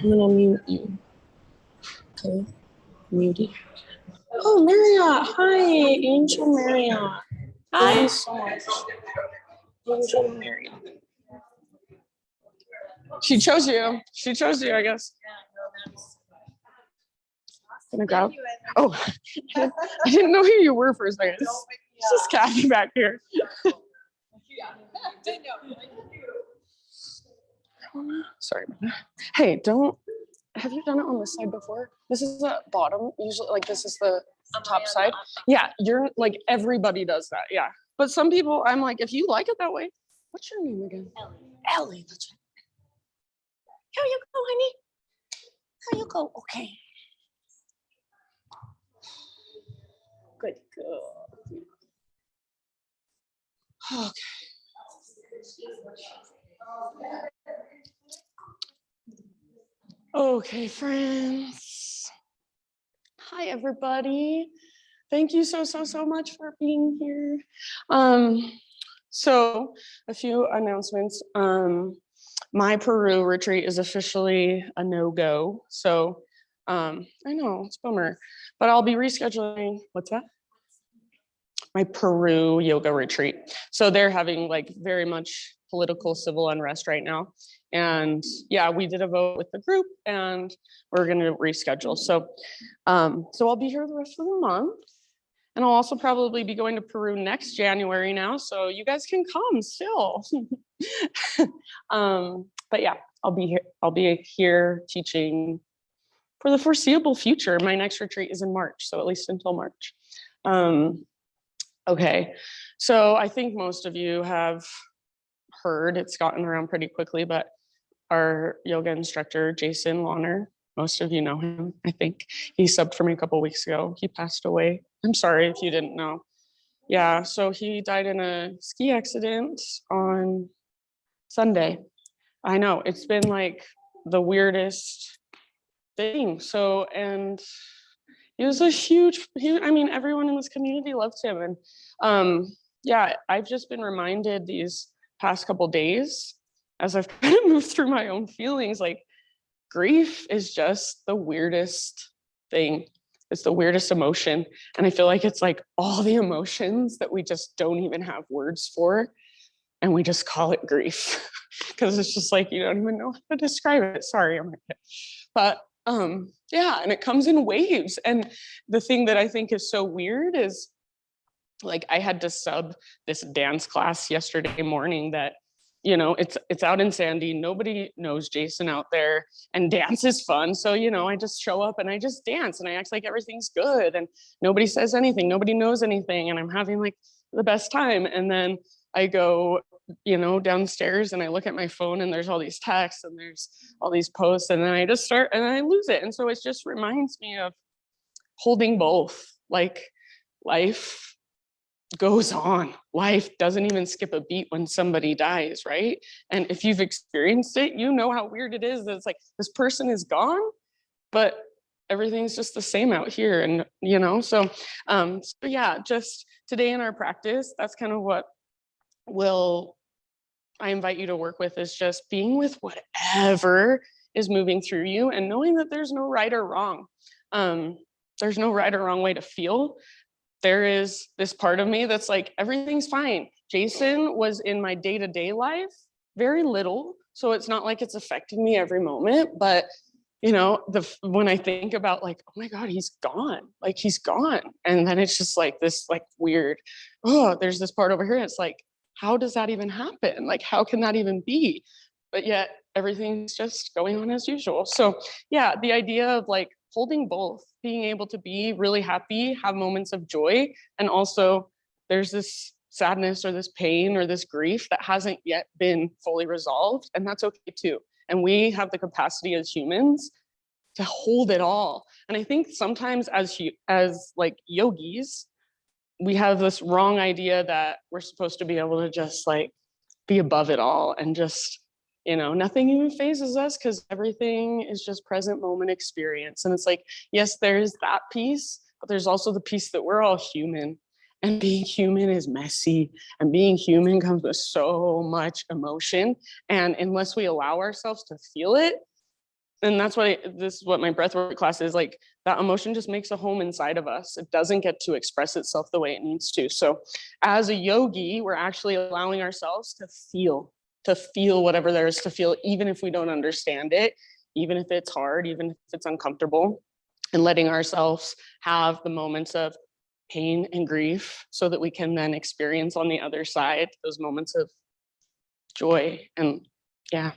I'm gonna mute you. Okay, muted. Oh, Marriott. Hi, Angel Marriott. Thank you so much. Angel Marriott. She chose you. She chose you, I guess. Gonna go. Oh, I didn't know who you were for a second. It's just Kathy back here. Sorry. Hey, don't. Have you done it on this side before? This is the bottom. Usually, like this is the top side. Yeah, you're like everybody does that. Yeah, but some people, I'm like, if you like it that way, what's your name again? Ellie. Ellie. That's right. Here you go, honey. Here you go. Okay. Good girl. Okay. Okay, friends. Hi, everybody. Thank you so much for being here. So a few announcements. My Peru retreat is officially a no-go. So I know it's a bummer, but I'll be rescheduling. What's that? My Peru yoga retreat. So they're having like very much political civil unrest right now. And yeah, we did a vote with the group and we're gonna reschedule. So I'll be here the rest of the month. And I'll also probably be going to Peru next January now. So you guys can come still. But yeah, I'll be here teaching for the foreseeable future. My next retreat is in March, so at least until March. Okay, so I think most of you have heard, it's gotten around pretty quickly, but our yoga instructor, Jason Lawner, most of you know him, I think. He subbed for me a couple weeks ago. He passed away. I'm sorry if you didn't know. Yeah, so he died in a ski accident on Sunday. I know, it's been like the weirdest thing. So, and he was a huge, I mean, everyone in this community loved him. And yeah, I've just been reminded these past couple days as I've kind of moved through my own feelings, like grief is just the weirdest thing. It's the weirdest emotion. And I feel like it's like all the emotions that we just don't even have words for. And we just call it grief because it's just like, you don't even know how to describe it. Sorry, I'm like, but yeah, and it comes in waves. And the thing that I think is so weird is like I had to sub this dance class yesterday morning that, you know, it's out in Sandy. Nobody knows Jason out there, and dance is fun. So, you know, I just show up and I just dance and I act like everything's good and nobody says anything, nobody knows anything, and I'm having like the best time. And then I go, you know, downstairs and I look at my phone and there's all these texts and there's all these posts, and then I just start and I lose it. And so it just reminds me of holding both. Like life goes on. Life doesn't even skip a beat when somebody dies, right? And if you've experienced it, you know how weird it is that it's like this person is gone, but everything's just the same out here. And you know, so yeah, just today in our practice, that's kind of what I invite you to work with, is just being with whatever is moving through you and knowing that there's no right or wrong. There's no right or wrong way to feel. There is this part of me that's like, everything's fine. Jason was in my day-to-day life, very little. So it's not like it's affecting me every moment, but you know, when I think about like, oh my God, he's gone, like he's gone. And then it's just like this like weird, oh, there's this part over here. It's like, how does that even happen? Like, how can that even be? But yet everything's just going on as usual. So yeah, the idea of like holding both, being able to be really happy, have moments of joy, and also there's this sadness or this pain or this grief that hasn't yet been fully resolved, and that's okay too. And we have the capacity as humans to hold it all. And I think sometimes as like yogis, we have this wrong idea that we're supposed to be able to just like be above it all and just, you know, nothing even phases us because everything is just present moment experience. And it's like, yes, there's that piece, but there's also the piece that we're all human, and being human is messy, and being human comes with so much emotion. And unless we allow ourselves to feel it, And that's why this is what my breathwork class is like. That emotion just makes a home inside of us. It doesn't get to express itself the way it needs to. So as a yogi, we're actually allowing ourselves to feel whatever there is to feel, even if we don't understand it, even if it's hard, even if it's uncomfortable, and letting ourselves have the moments of pain and grief so that we can then experience on the other side those moments of joy. And yeah.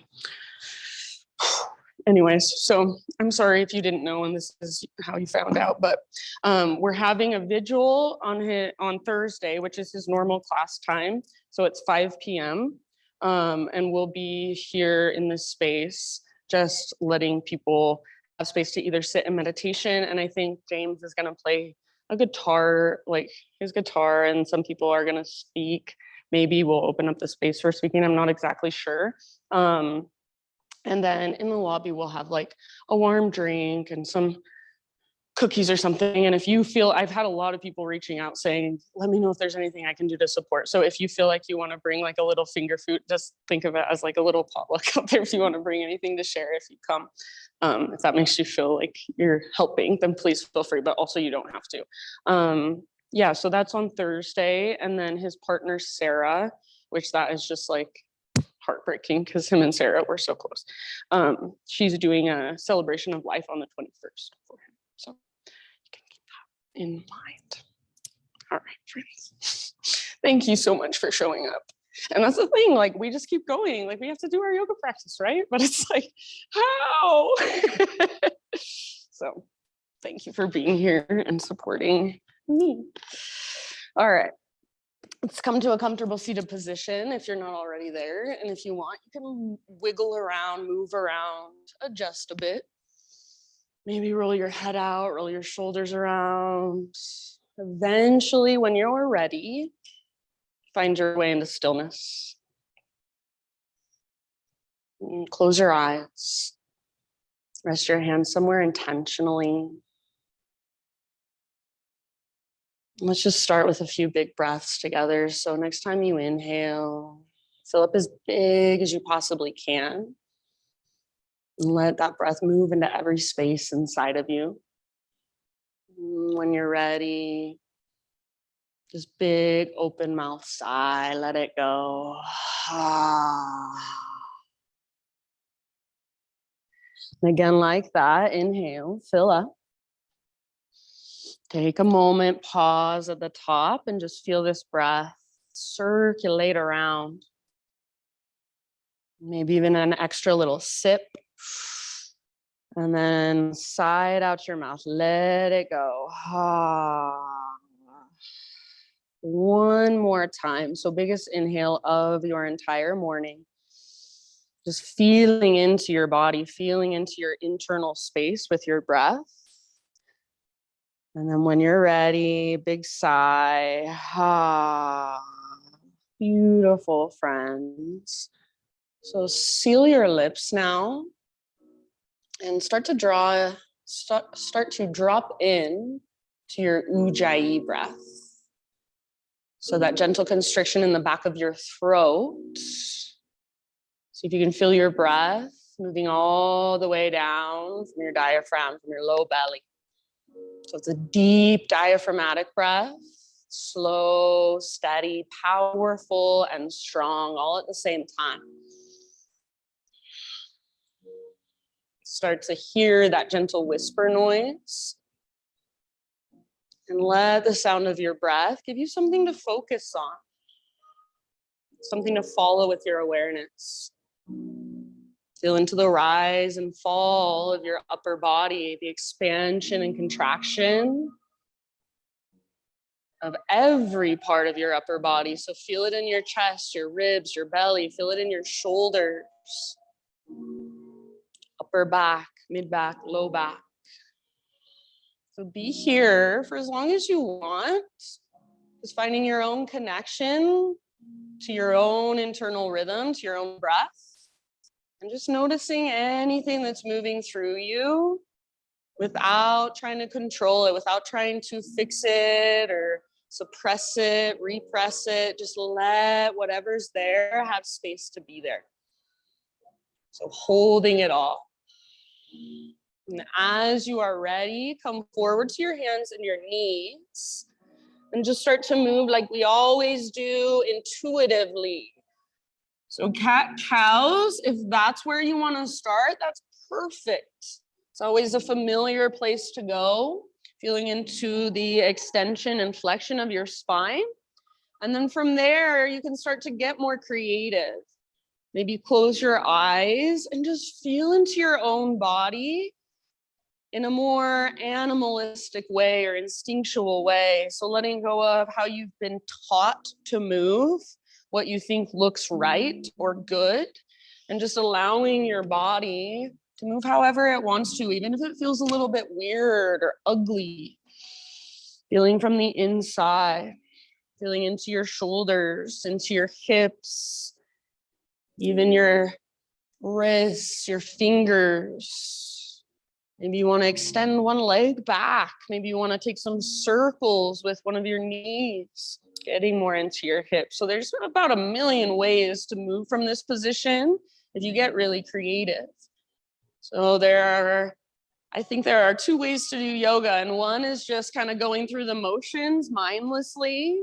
Anyways, so I'm sorry if you didn't know and this is how you found out, but we're having a vigil on Thursday, which is his normal class time. So it's 5 p.m. And we'll be here in this space, just letting people have space to either sit in meditation. And I think James is going to play a guitar, like his guitar, and some people are going to speak. Maybe we'll open up the space for speaking. I'm not exactly sure. And then in the lobby, we'll have like a warm drink and some cookies or something. And if you feel, I've had a lot of people reaching out saying, let me know if there's anything I can do to support. So if you feel like you want to bring like a little finger food, just think of it as like a little potluck out there. If you want to bring anything to share, if you come, if that makes you feel like you're helping, then please feel free, but also you don't have to. Yeah, so that's on Thursday. And then his partner, Sarah, which that is just like heartbreaking because him and Sarah were so close. She's doing a celebration of life on the 21st for him. So you can keep that in mind. All right, friends. Thank you so much for showing up. And that's the thing, like we just keep going. Like we have to do our yoga practice, right? But it's like, how? So thank you for being here and supporting me. All right. Let's come to a comfortable seated position if you're not already there. And if you want, you can wiggle around, move around, adjust a bit. Maybe roll your head out, roll your shoulders around. Eventually, when you're ready, find your way into stillness. And close your eyes. Rest your hands somewhere intentionally. Let's just start with a few big breaths together. So next time you inhale, fill up as big as you possibly can. And let that breath move into every space inside of you. When you're ready, just big open mouth sigh, let it go. And again, like that, inhale, fill up. Take a moment, pause at the top, and just feel this breath circulate around. Maybe even an extra little sip. And then sigh it out your mouth. Let it go. One more time. So biggest inhale of your entire morning. Just feeling into your body, feeling into your internal space with your breath. And then when you're ready, big sigh. Beautiful, friends. So seal your lips now and start to drop in to your Ujjayi breath. So that gentle constriction in the back of your throat. See if you can feel your breath moving all the way down from your diaphragm, from your low belly. So it's a deep diaphragmatic breath, slow, steady, powerful, and strong, all at the same time. Start to hear that gentle whisper noise. And let the sound of your breath give you something to focus on, something to follow with your awareness. Feel into the rise and fall of your upper body, the expansion and contraction of every part of your upper body. So feel it in your chest, your ribs, your belly, feel it in your shoulders, upper back, mid back, low back. So be here for as long as you want, just finding your own connection to your own internal rhythm, to your own breath. And just noticing anything that's moving through you without trying to control it, without trying to fix it or suppress it, repress it. Just let whatever's there have space to be there. So holding it all. And as you are ready, come forward to your hands and your knees and just start to move like we always do, intuitively. So cat-cows, if that's where you want to start, that's perfect. It's always a familiar place to go, feeling into the extension and flexion of your spine. And then from there, you can start to get more creative. Maybe close your eyes and just feel into your own body in a more animalistic way or instinctual way. So letting go of how you've been taught to move, what you think looks right or good, and just allowing your body to move however it wants to, even if it feels a little bit weird or ugly. Feeling from the inside, feeling into your shoulders, into your hips, even your wrists, your fingers. Maybe you want to extend one leg back. Maybe you want to take some circles with one of your knees, getting more into your hips. So there's about a million ways to move from this position if you get really creative. So I think there are two ways to do yoga, and one is just kind of going through the motions mindlessly,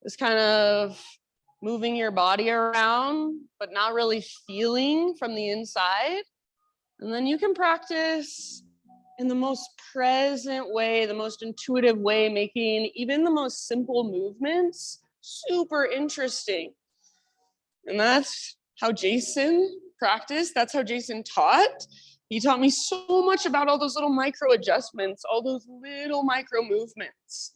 just kind of moving your body around, but not really feeling from the inside. And then you can practice in the most present way, the most intuitive way, making even the most simple movements super interesting. And that's how Jason practiced. That's how Jason taught. He taught me so much about all those little micro adjustments, all those little micro movements.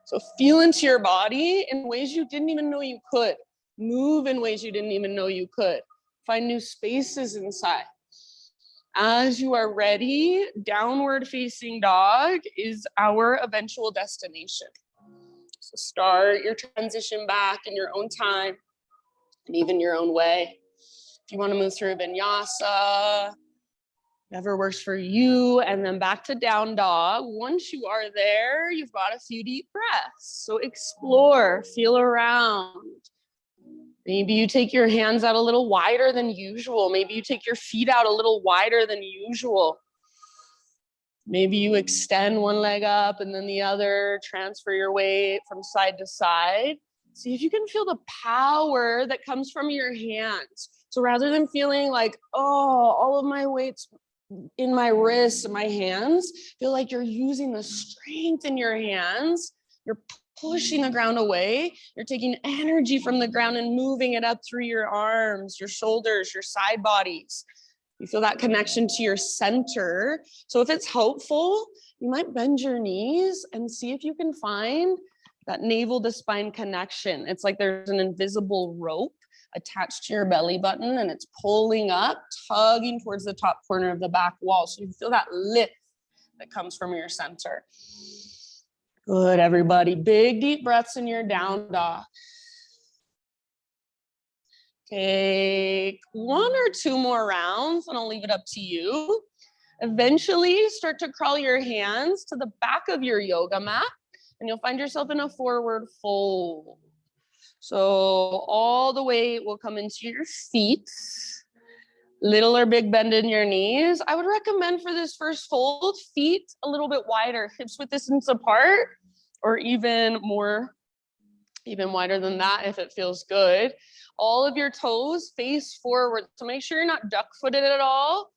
So feel into your body in ways you didn't even know you could. Move in ways you didn't even know you could. Find new spaces inside. As you are ready, downward facing dog is our eventual destination. So start your transition back in your own time and even your own way. If you want to move through vinyasa, whatever works for you, and then back to down dog. Once you are there, you've got a few deep breaths. So explore, feel around. Maybe you take your hands out a little wider than usual. Maybe you take your feet out a little wider than usual. Maybe you extend one leg up and then the other, transfer your weight from side to side. See if you can feel the power that comes from your hands. So rather than feeling like, oh, all of my weight's in my wrists and my hands, feel like you're using the strength in your hands. You're pushing the ground away. You're taking energy from the ground and moving it up through your arms, your shoulders, your side bodies. You feel that connection to your center. So if it's helpful, you might bend your knees and see if you can find that navel to spine connection. It's like there's an invisible rope attached to your belly button and it's pulling up, tugging towards the top corner of the back wall. So you feel that lift that comes from your center. Good, everybody. Big deep breaths in your down dog. Take one or two more rounds and I'll leave it up to you. Eventually start to crawl your hands to the back of your yoga mat and you'll find yourself in a forward fold. So all the weight will come into your feet. Little or big bend in your knees. I would recommend for this first fold, feet a little bit wider, hips width distance apart, or even wider than that if it feels good. All of your toes face forward. So make sure you're not duck-footed at all,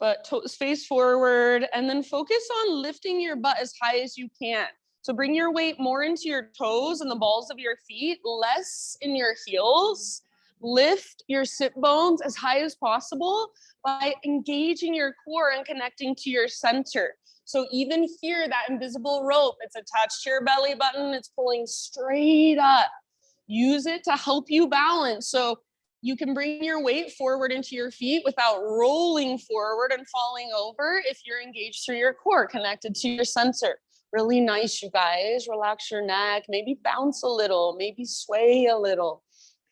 but toes face forward, and then focus on lifting your butt as high as you can. So bring your weight more into your toes and the balls of your feet, less in your heels. Lift your sit bones as high as possible by engaging your core and connecting to your center. So even here, that invisible rope, it's attached to your belly button, it's pulling straight up. Use it to help you balance. So you can bring your weight forward into your feet without rolling forward and falling over if you're engaged through your core, connected to your center. Really nice, you guys. Relax your neck, maybe bounce a little, maybe sway a little.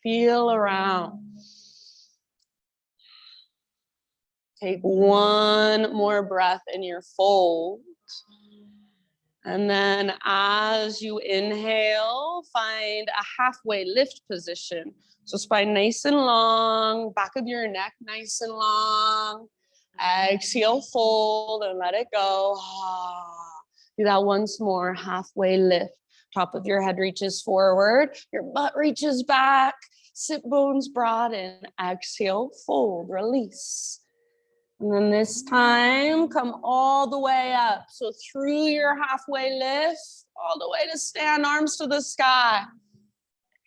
Feel around. Take one more breath in your fold. And then as you inhale, find a halfway lift position. So spine nice and long, back of your neck nice and long. Exhale, fold and let it go. Do that once more, halfway lift. Top of your head reaches forward, your butt reaches back, sit bones broaden. Exhale, fold, release. And then this time, come all the way up. So through your halfway lift, all the way to stand, arms to the sky.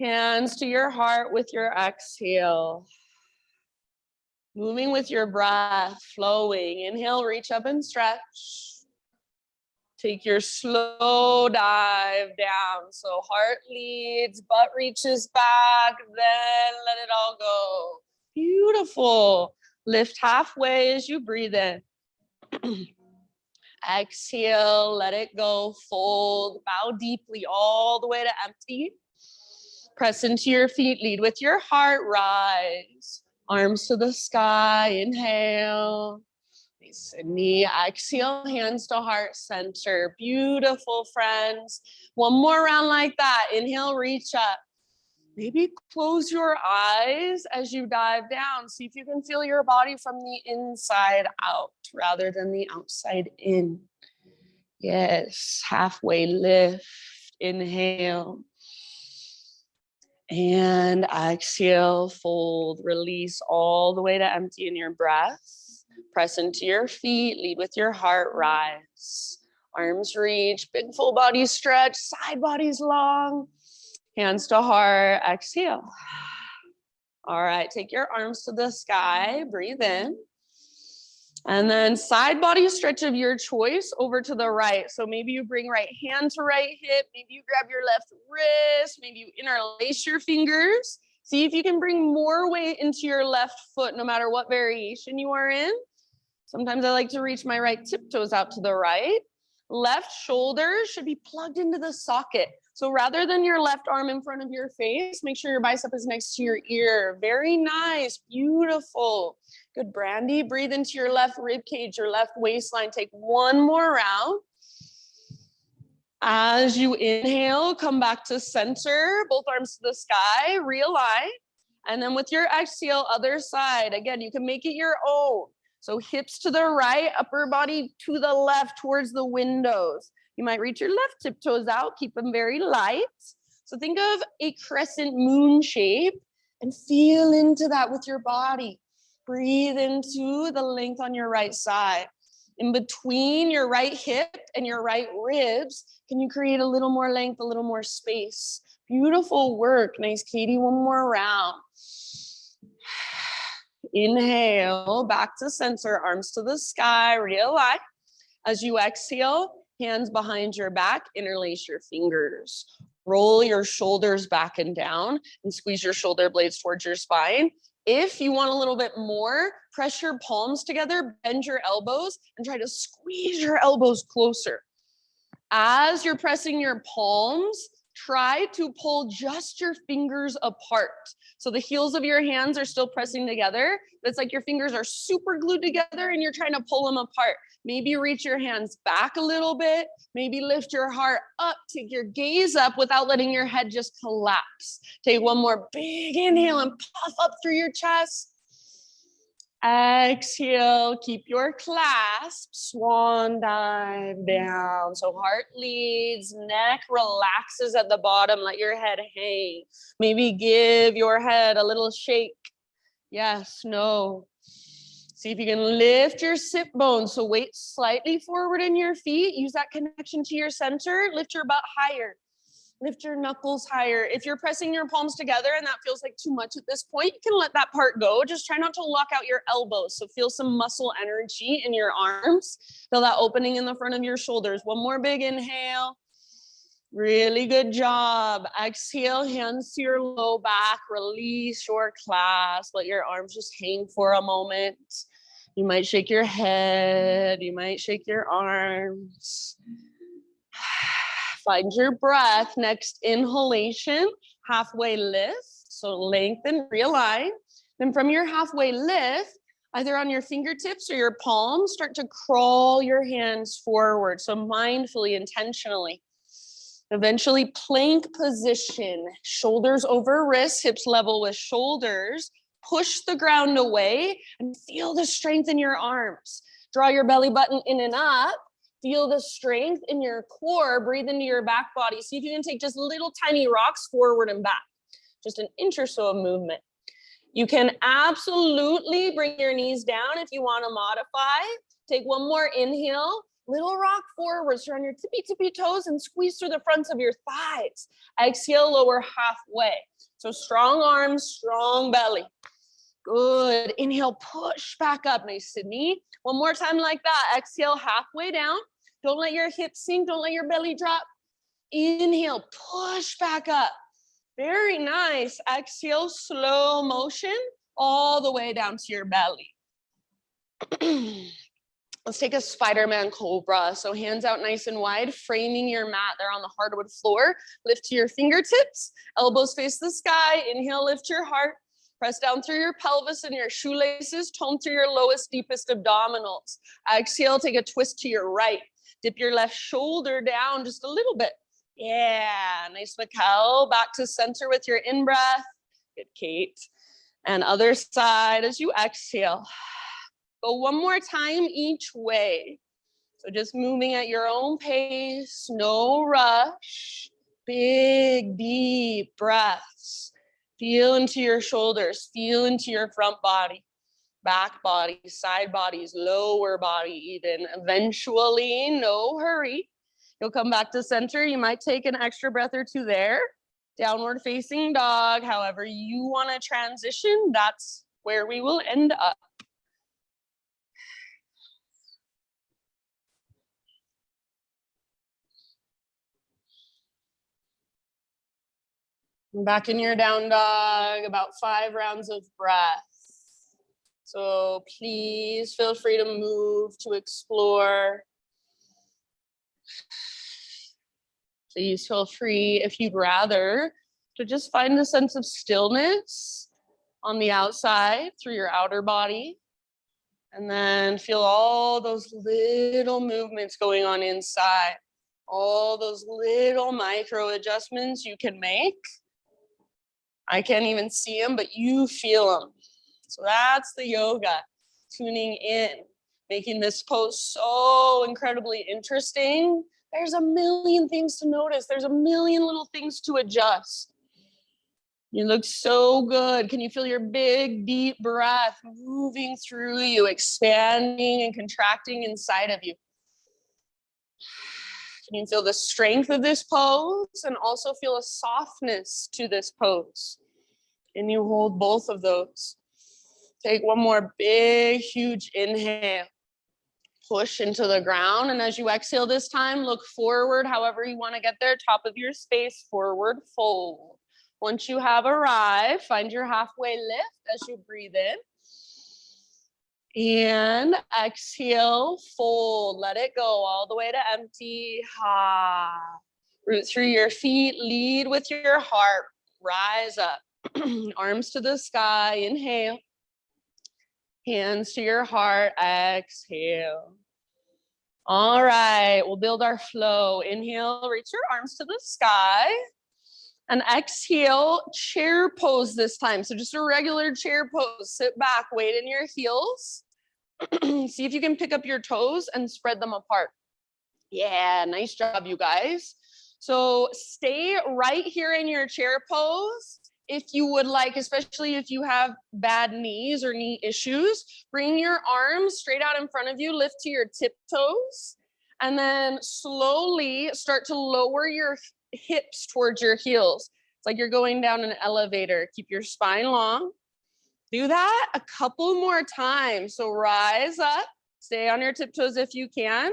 Hands to your heart with your exhale. Moving with your breath, flowing. Inhale, reach up and stretch. Take your slow dive down. So heart leads, butt reaches back, then let it all go. Beautiful. Lift halfway as you breathe in. Exhale, let it go, fold, bow deeply all the way to empty. Press into your feet, lead with your heart, rise. Arms to the sky, inhale. Nice and knee, exhale, hands to heart center. Beautiful, friends. One more round like that. Inhale, reach up. Maybe close your eyes as you dive down. See if you can feel your body from the inside out rather than the outside in. Yes, halfway lift, inhale. And exhale, fold, release all the way to empty in your breath. Press into your feet, lead with your heart, rise. Arms reach, big full body stretch, side body's long. Hands to heart, exhale. All right, take your arms to the sky, breathe in. And then side body stretch of your choice over to the right. So maybe you bring right hand to right hip, maybe you grab your left wrist, maybe you interlace your fingers. See if you can bring more weight into your left foot, no matter what variation you are in. Sometimes I like to reach my right tiptoes out to the right. Left shoulder should be plugged into the socket. So rather than your left arm in front of your face, make sure your bicep is next to your ear. Very nice, beautiful. Good, Brandy. Breathe into your left rib cage, your left waistline. Take one more round. As you inhale, come back to center, both arms to the sky, realign. And then with your exhale, other side. Again, you can make it your own. So hips to the right, upper body to the left towards the windows. You might reach your left tiptoes out, keep them very light. So think of a crescent moon shape and feel into that with your body. Breathe into the length on your right side. In between your right hip and your right ribs, can you create a little more length, a little more space? Beautiful work. Nice, Katie. One more round. Inhale, back to center, arms to the sky, realign. As you exhale, hands behind your back, interlace your fingers. Roll your shoulders back and down and squeeze your shoulder blades towards your spine. If you want a little bit more, press your palms together, bend your elbows, and try to squeeze your elbows closer. As you're pressing your palms, try to pull just your fingers apart. So the heels of your hands are still pressing together. It's like your fingers are super glued together and you're trying to pull them apart. Maybe reach your hands back a little bit. Maybe lift your heart up, take your gaze up without letting your head just collapse. Take one more big inhale and puff up through your chest. Exhale, keep your clasp, swan dive down. So heart leads, neck relaxes at the bottom, let your head hang. Maybe give your head a little shake. Yes, no. See if you can lift your sit bones. So weight slightly forward in your feet. Use that connection to your center. Lift your butt higher. Lift your knuckles higher. If you're pressing your palms together and that feels like too much at this point, you can let that part go. Just try not to lock out your elbows. So feel some muscle energy in your arms. Feel that opening in the front of your shoulders. One more big inhale. Really good job. Exhale, hands to your low back. Release your clasp. Let your arms just hang for a moment. You might shake your head. You might shake your arms. Find your breath. Next inhalation, halfway lift. So lengthen, realign. Then from your halfway lift, either on your fingertips or your palms, start to crawl your hands forward. So mindfully, intentionally. Eventually plank position, shoulders over wrists, hips level with shoulders. push the ground away and feel the strength in your arms. Draw your belly button in and up. Feel the strength in your core. Breathe into your back body. See if you can take just little tiny rocks forward and back. Just an inch or so of movement. You can absolutely bring your knees down if you want to modify. Take one more inhale. Little rock forward, so on your tippy toes and squeeze through the fronts of your thighs. Exhale, lower halfway. So strong arms, strong belly. Good. Inhale, push back up. Nice, Sydney. One more time like that. Exhale, halfway down. Don't let your hips sink. Don't let your belly drop. Inhale, push back up. Very nice. Exhale, slow motion all the way down to your belly. Let's take a Spider-Man Cobra. So hands out nice and wide, framing your mat there on the hardwood floor. Lift to your fingertips, elbows face the sky. Inhale, lift your heart. Press down through your pelvis and your shoelaces. Tone through your lowest, deepest abdominals. Exhale, take a twist to your right. Dip your left shoulder down just a little bit. Yeah, nice, Mikkel. Back to center with your in-breath. Good, Kate. And other side as you exhale. Go one more time each way. So just moving at your own pace, no rush. Big, deep breaths. Feel into your shoulders, feel into your front body, back body, side bodies, lower body even. Eventually, no hurry. You'll come back to center. You might take an extra breath or two there. Downward facing dog. However you want to transition, that's where we will end up. Back in your down dog, about 5 rounds of breath. So please feel free to move, to explore. Please feel free, if you'd rather, to just find a sense of stillness on the outside through your outer body. And then feel all those little movements going on inside. All those little micro adjustments you can make. I can't even see them, but you feel them. So that's the yoga, tuning in, making this pose so incredibly interesting. There's a million things to notice. There's a million little things to adjust. You look so good. Can you feel your big, deep breath moving through you, expanding and contracting inside of you? Can you feel the strength of this pose and also feel a softness to this pose? And you hold both of those. Take one more big, huge inhale. Push into the ground. And as you exhale this time, look forward, however you want to get there, top of your space, forward fold. Once you have arrived, find your halfway lift as you breathe in. And exhale, fold, let it go all the way to empty. Ha. Root through your feet, lead with your heart, rise up. Arms to the sky, inhale. Hands to your heart, exhale. All right, we'll build our flow. Inhale, reach your arms to the sky. And exhale, chair pose this time. So just a regular chair pose. Sit back, weight in your heels. See if you can pick up your toes and spread them apart. Yeah, nice job, you guys. So stay right here in your chair pose. If you would like, especially if you have bad knees or knee issues, bring your arms straight out in front of you, lift to your tiptoes, and then slowly start to lower your hips towards your heels. It's like you're going down an elevator. Keep your spine long. Do that a couple more times. So rise up, stay on your tiptoes if you can,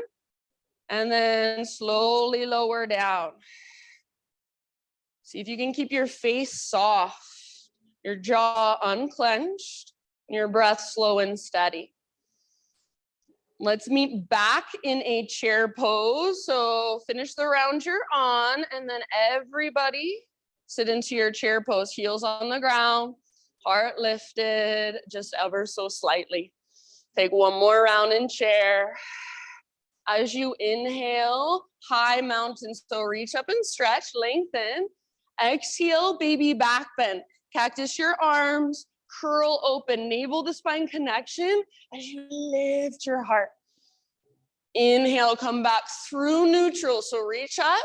and then slowly lower down. See if you can keep your face soft, your jaw unclenched, and your breath slow and steady. Let's meet back in a chair pose. So finish the round you're on, and then everybody sit into your chair pose, heels on the ground, heart lifted, just ever so slightly. Take one more round in chair. As you inhale, high mountain, so reach up and stretch, lengthen. Exhale, baby back bend. Cactus your arms, curl open, navel to spine connection as you lift your heart. Inhale, come back through neutral. So reach up,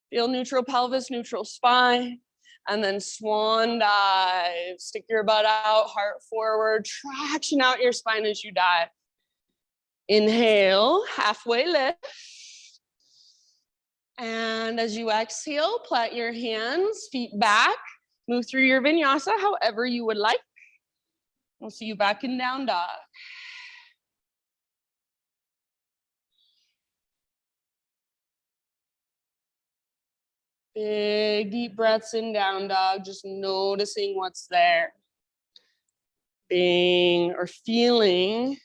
feel neutral pelvis, neutral spine, and then swan dive. Stick your butt out, heart forward, traction out your spine as you dive. Inhale, halfway lift. And as you exhale, plant your hands, feet back, move through your vinyasa however you would like. We'll see you back in down dog. Big deep breaths in down dog, just noticing what's there. Being or feeling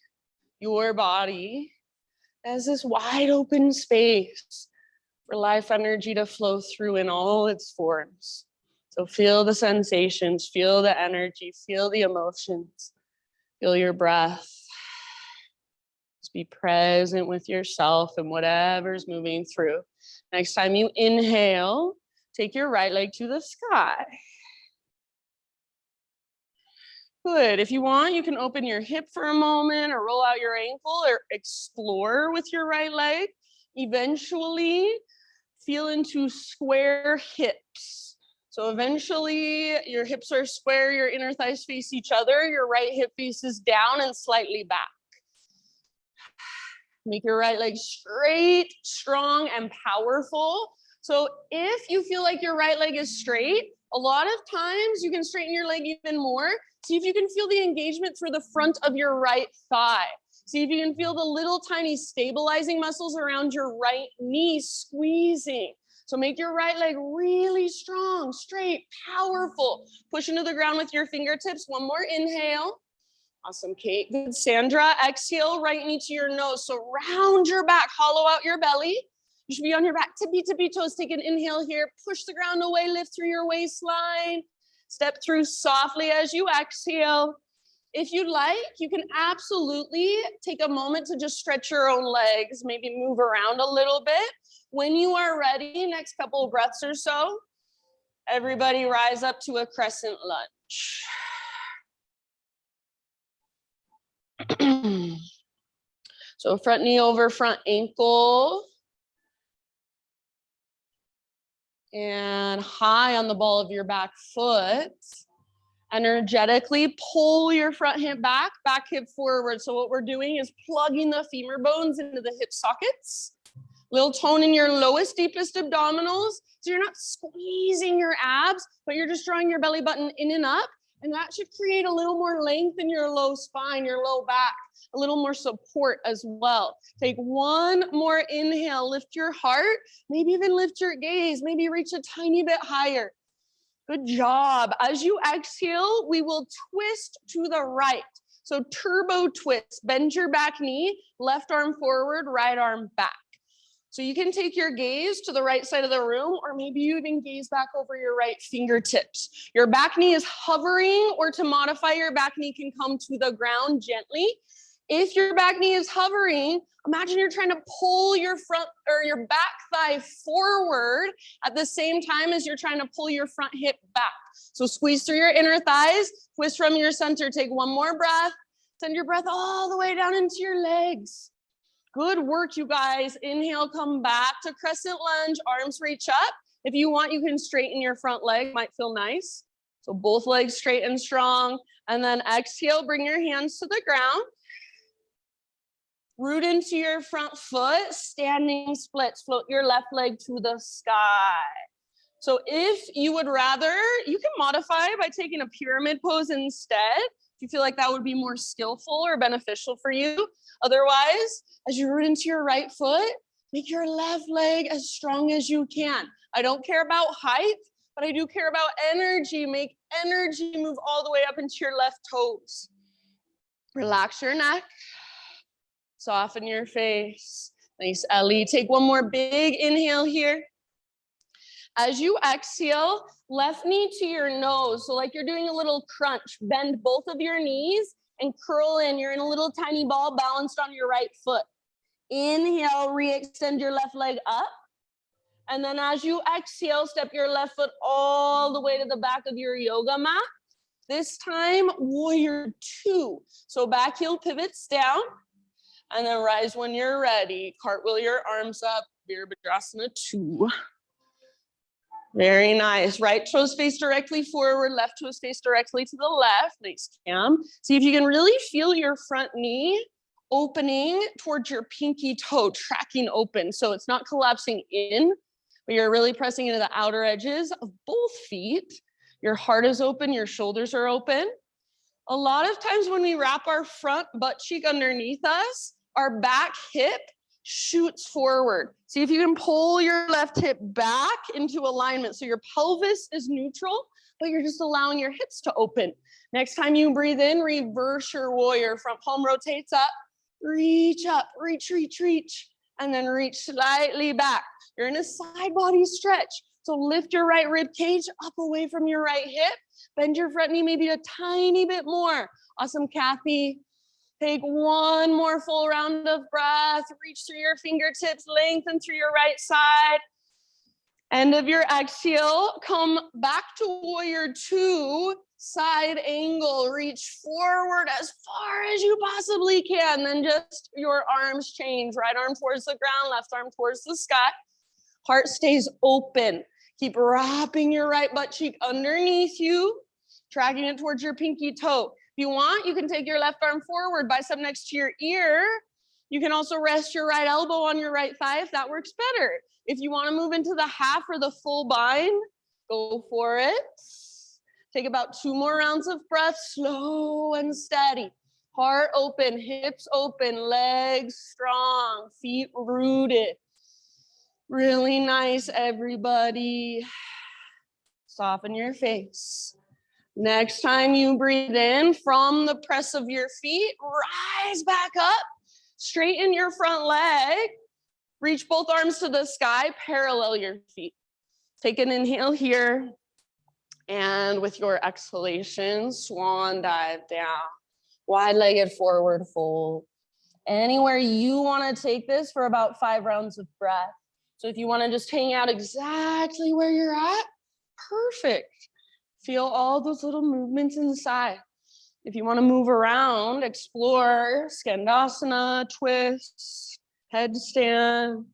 your body as this wide open space for life energy to flow through in all its forms. So feel the sensations, feel the energy, feel the emotions, feel your breath. Just be present with yourself and whatever's moving through. Next time you inhale, take your right leg to the sky. Good. If you want, you can open your hip for a moment or roll out your ankle or explore with your right leg. Eventually, feel into square hips. So eventually, your hips are square, your inner thighs face each other, your right hip faces down and slightly back. Make your right leg straight, strong, and powerful. So if you feel like your right leg is straight, a lot of times you can straighten your leg even more. See if you can feel the engagement through the front of your right thigh. See if you can feel the little tiny stabilizing muscles around your right knee squeezing. So make your right leg really strong, straight, powerful. Push into the ground with your fingertips. One more inhale. Awesome, Kate. Good, Sandra. Exhale, right knee to your nose. So round your back, hollow out your belly. You should be on your back, tippy toes. Take an inhale here. Push the ground away, lift through your waistline. Step through softly as you exhale. If you'd like, you can absolutely take a moment to just stretch your own legs, maybe move around a little bit. When you are ready, next couple of breaths or so, everybody rise up to a crescent lunge. So front knee over front ankle. And high on the ball of your back foot. Energetically pull your front hip back hip forward. So what we're doing is plugging the femur bones into the hip sockets. Little tone in your lowest, deepest abdominals. So you're not squeezing your abs, but you're just drawing your belly button in and up. And that should create a little more length in your low spine, your low back, a little more support as well. Take one more inhale, lift your heart, maybe even lift your gaze, maybe reach a tiny bit higher. Good job. As you exhale, we will twist to the right. So turbo twist, bend your back knee, left arm forward, right arm back. So you can take your gaze to the right side of the room, or maybe you even gaze back over your right fingertips. Your back knee is hovering, or to modify your back knee can come to the ground gently. If your back knee is hovering, imagine you're trying to pull your front or your back thigh forward at the same time as you're trying to pull your front hip back. So squeeze through your inner thighs, twist from your center. Take one more breath. Send your breath all the way down into your legs. Good work, you guys. Inhale, come back to crescent lunge, arms reach up. If you want, you can straighten your front leg, might feel nice. So both legs straight and strong. And then exhale, bring your hands to the ground. Root into your front foot, standing splits. Float your left leg to the sky. So if you would rather, you can modify by taking a pyramid pose instead. If you feel like that would be more skillful or beneficial for you. Otherwise, as you root into your right foot, make your left leg as strong as you can. I don't care about height, but I do care about energy. Make energy move all the way up into your left toes. Relax your neck. Soften your face. Nice, Ellie. Take one more big inhale here. As you exhale, left knee to your nose. So like you're doing a little crunch. Bend both of your knees and curl in. You're in a little tiny ball balanced on your right foot. Inhale, re-extend your left leg up. And then as you exhale, step your left foot all the way to the back of your yoga mat. This time, warrior two. So back heel pivots down and then rise when you're ready. Cartwheel your arms up, Virabhadrasana 2. Very nice. Right toes face directly forward, left toes face directly to the left. Nice, Cam. See if you can really feel your front knee opening towards your pinky toe, tracking open. So it's not collapsing in, but you're really pressing into the outer edges of both feet. Your heart is open, your shoulders are open. A lot of times when we wrap our front butt cheek underneath us, our back hip shoots forward. See if you can pull your left hip back into alignment. So your pelvis is neutral, but you're just allowing your hips to open. Next time you breathe in, reverse your warrior. Front palm rotates up, reach up, reach, and then reach slightly back. You're in a side body stretch. So lift your right rib cage up away from your right hip. Bend your front knee maybe a tiny bit more. Awesome, Kathy. Take one more full round of breath. Reach through your fingertips, lengthen through your right side. End of your exhale, come back to warrior two, side angle. Reach forward as far as you possibly can. Then just your arms change. Right arm towards the ground, left arm towards the sky. Heart stays open. Keep wrapping your right butt cheek underneath you, tracking it towards your pinky toe. If you want, you can take your left arm forward, bicep next to your ear. You can also rest your right elbow on your right thigh if that works better. If you want to move into the half or the full bind, go for it. Take about 2 more rounds of breath, slow and steady. Heart open, hips open, legs strong, feet rooted. Really nice, everybody. Soften your face. Next time you breathe in from the press of your feet, rise back up, straighten your front leg, reach both arms to the sky, parallel your feet. Take an inhale here, and with your exhalation, swan dive down. Wide-legged forward fold. Anywhere you want to take this for about 5 rounds of breath. So if you want to just hang out exactly where you're at, perfect. Feel all those little movements inside. If you want to move around, explore Skandasana, twists, headstand,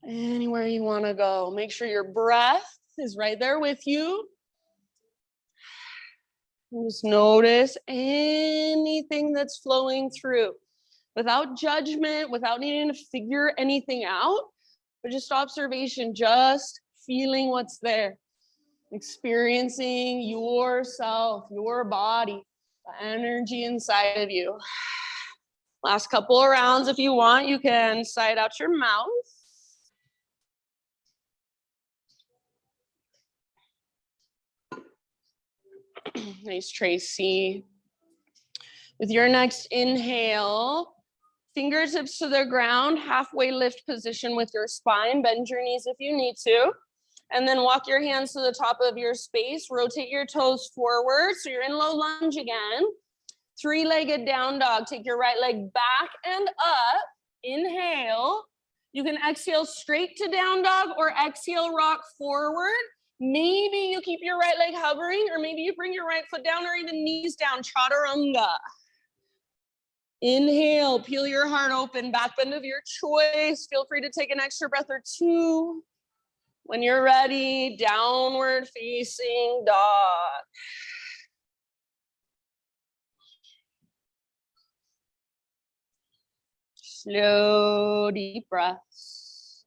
anywhere you want to go. Make sure your breath is right there with you. Just notice anything that's flowing through without judgment, without needing to figure anything out, but just observation, just feeling what's there. Experiencing yourself, your body, the energy inside of you. Last couple of rounds, if you want, you can side out your mouth. Nice, Tracy. With your next inhale, fingertips to the ground, halfway lift position with your spine. Bend your knees if you need to. And then walk your hands to the top of your space. Rotate your toes forward. So you're in low lunge again. 3-legged down dog. Take your right leg back and up. Inhale. You can exhale straight to down dog or exhale rock forward. Maybe you keep your right leg hovering, or maybe you bring your right foot down or even knees down. Chaturanga. Inhale. Peel your heart open. Back bend of your choice. Feel free to take an extra breath or 2. When you're ready, downward facing dog. Slow, deep breaths.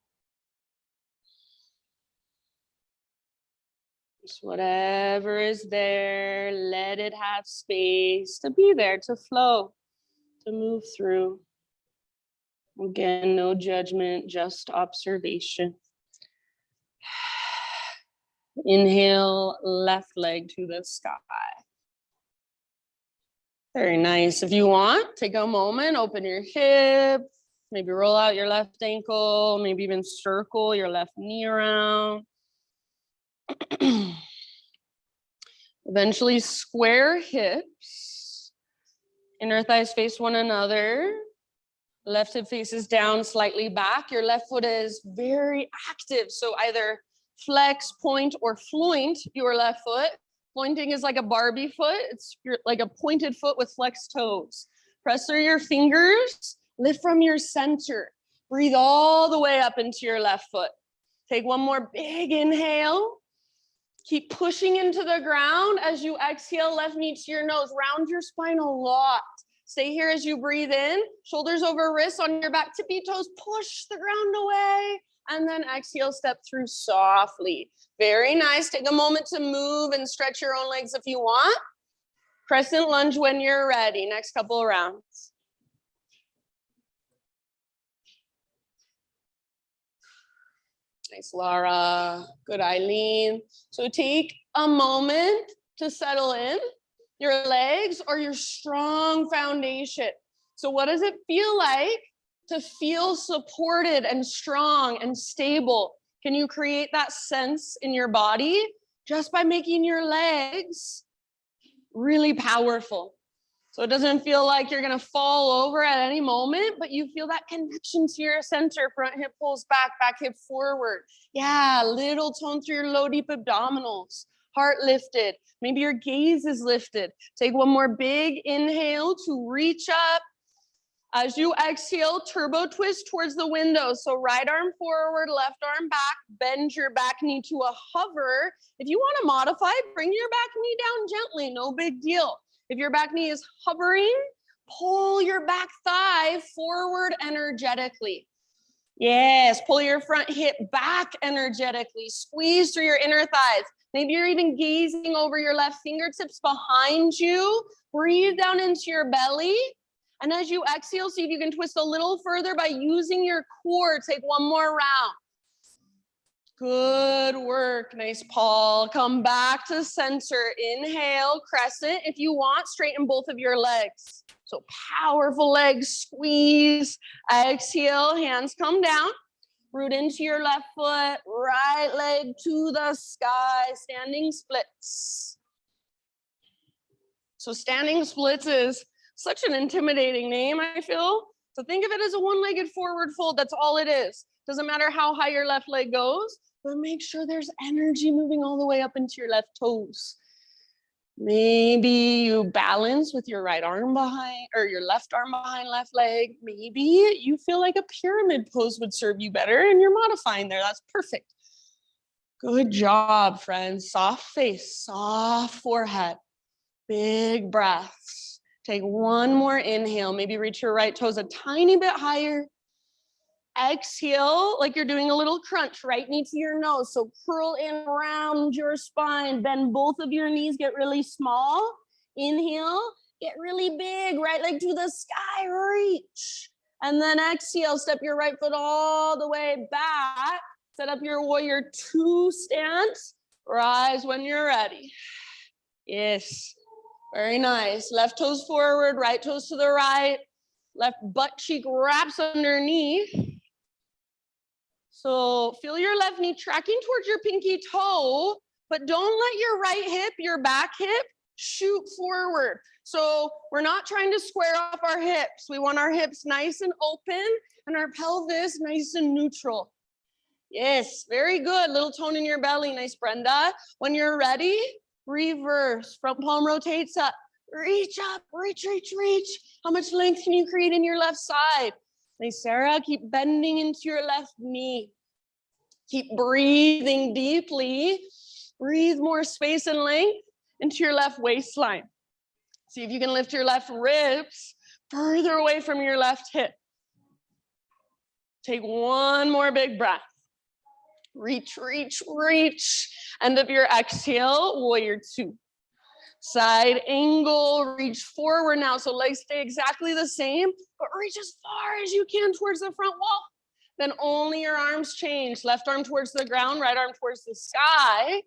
Just whatever is there, let it have space to be there, to flow, to move through. Again, no judgment, just observation. Inhale, left leg to the sky. Very nice. If you want, take a moment, open your hip, maybe roll out your left ankle, maybe even circle your left knee around. Eventually square hips, inner thighs face one another. Left hip faces down, slightly back. Your left foot is very active, so either flex, point, or floint your left foot. Pointing is like a Barbie foot. It's like a pointed foot with flexed toes. Press through your fingers, lift from your center. Breathe all the way up into your left foot. Take one more big inhale. Keep pushing into the ground as you exhale, left knee to your nose. Round your spine a lot. Stay here as you breathe in. Shoulders over wrists on your back, tippy toes. Push the ground away. And then exhale, step through softly. Very nice. Take a moment to move and stretch your own legs if you want. Crescent lunge when you're ready. Next couple of rounds. Nice, Laura. Good, Eileen. So take a moment to settle in. Your legs are your strong foundation. So what does it feel like to feel supported and strong and stable? Can you create that sense in your body just by making your legs really powerful? So it doesn't feel like you're gonna fall over at any moment, but you feel that connection to your center. Front hip pulls back, back hip forward. Yeah, little tone through your low, deep abdominals. Heart lifted. Maybe your gaze is lifted. Take one more big inhale to reach up. As you exhale, turbo twist towards the window. So right arm forward, left arm back. Bend your back knee to a hover. If you want to modify, bring your back knee down gently. No big deal. If your back knee is hovering, pull your back thigh forward energetically. Yes, pull your front hip back energetically. Squeeze through your inner thighs. Maybe you're even gazing over your left fingertips behind you. Breathe down into your belly. And as you exhale, see if you can twist a little further by using your core. Take one more round. Good work. Nice, Paul. Come back to center. Inhale, crescent. If you want, straighten both of your legs. So powerful legs, squeeze. Exhale, hands come down. Root into your left foot, right leg to the sky, standing splits. So standing splits is such an intimidating name, I feel. So think of it as a one-legged forward fold. That's all it is. Doesn't matter how high your left leg goes, but make sure there's energy moving all the way up into your left toes. Maybe you balance with your right arm behind, or your left arm behind left leg. Maybe you feel like a pyramid pose would serve you better and you're modifying there. That's perfect. Good job, friends. Soft face, soft forehead, big breaths. Take one more inhale. Maybe reach your right toes a tiny bit higher. Exhale like you're doing a little crunch, right knee to your nose. So curl in around your spine. Bend both of your knees, get really small. Inhale, get really big, right leg to the sky, reach. And then exhale, step your right foot all the way back. Set up your warrior two stance. Rise when you're ready. Yes, very nice. Left toes forward, right toes to the right. Left butt cheek wraps underneath. So feel your left knee tracking towards your pinky toe, but don't let your right hip, your back hip, shoot forward. So we're not trying to square off our hips. We want our hips nice and open and our pelvis nice and neutral. Yes, very good. Little tone in your belly. Nice, Brenda. When you're ready, reverse. Front palm rotates up. Reach up, reach, reach, reach. How much length can you create in your left side? Nice, Sarah. Keep bending into your left knee. Keep breathing deeply. Breathe more space and length into your left waistline. See if you can lift your left ribs further away from your left hip. Take one more big breath. Reach, reach, reach. End of your exhale, warrior two. Side angle, reach forward now. So legs stay exactly the same, but reach as far as you can towards the front wall. Then only your arms change. Left arm towards the ground, right arm towards the sky.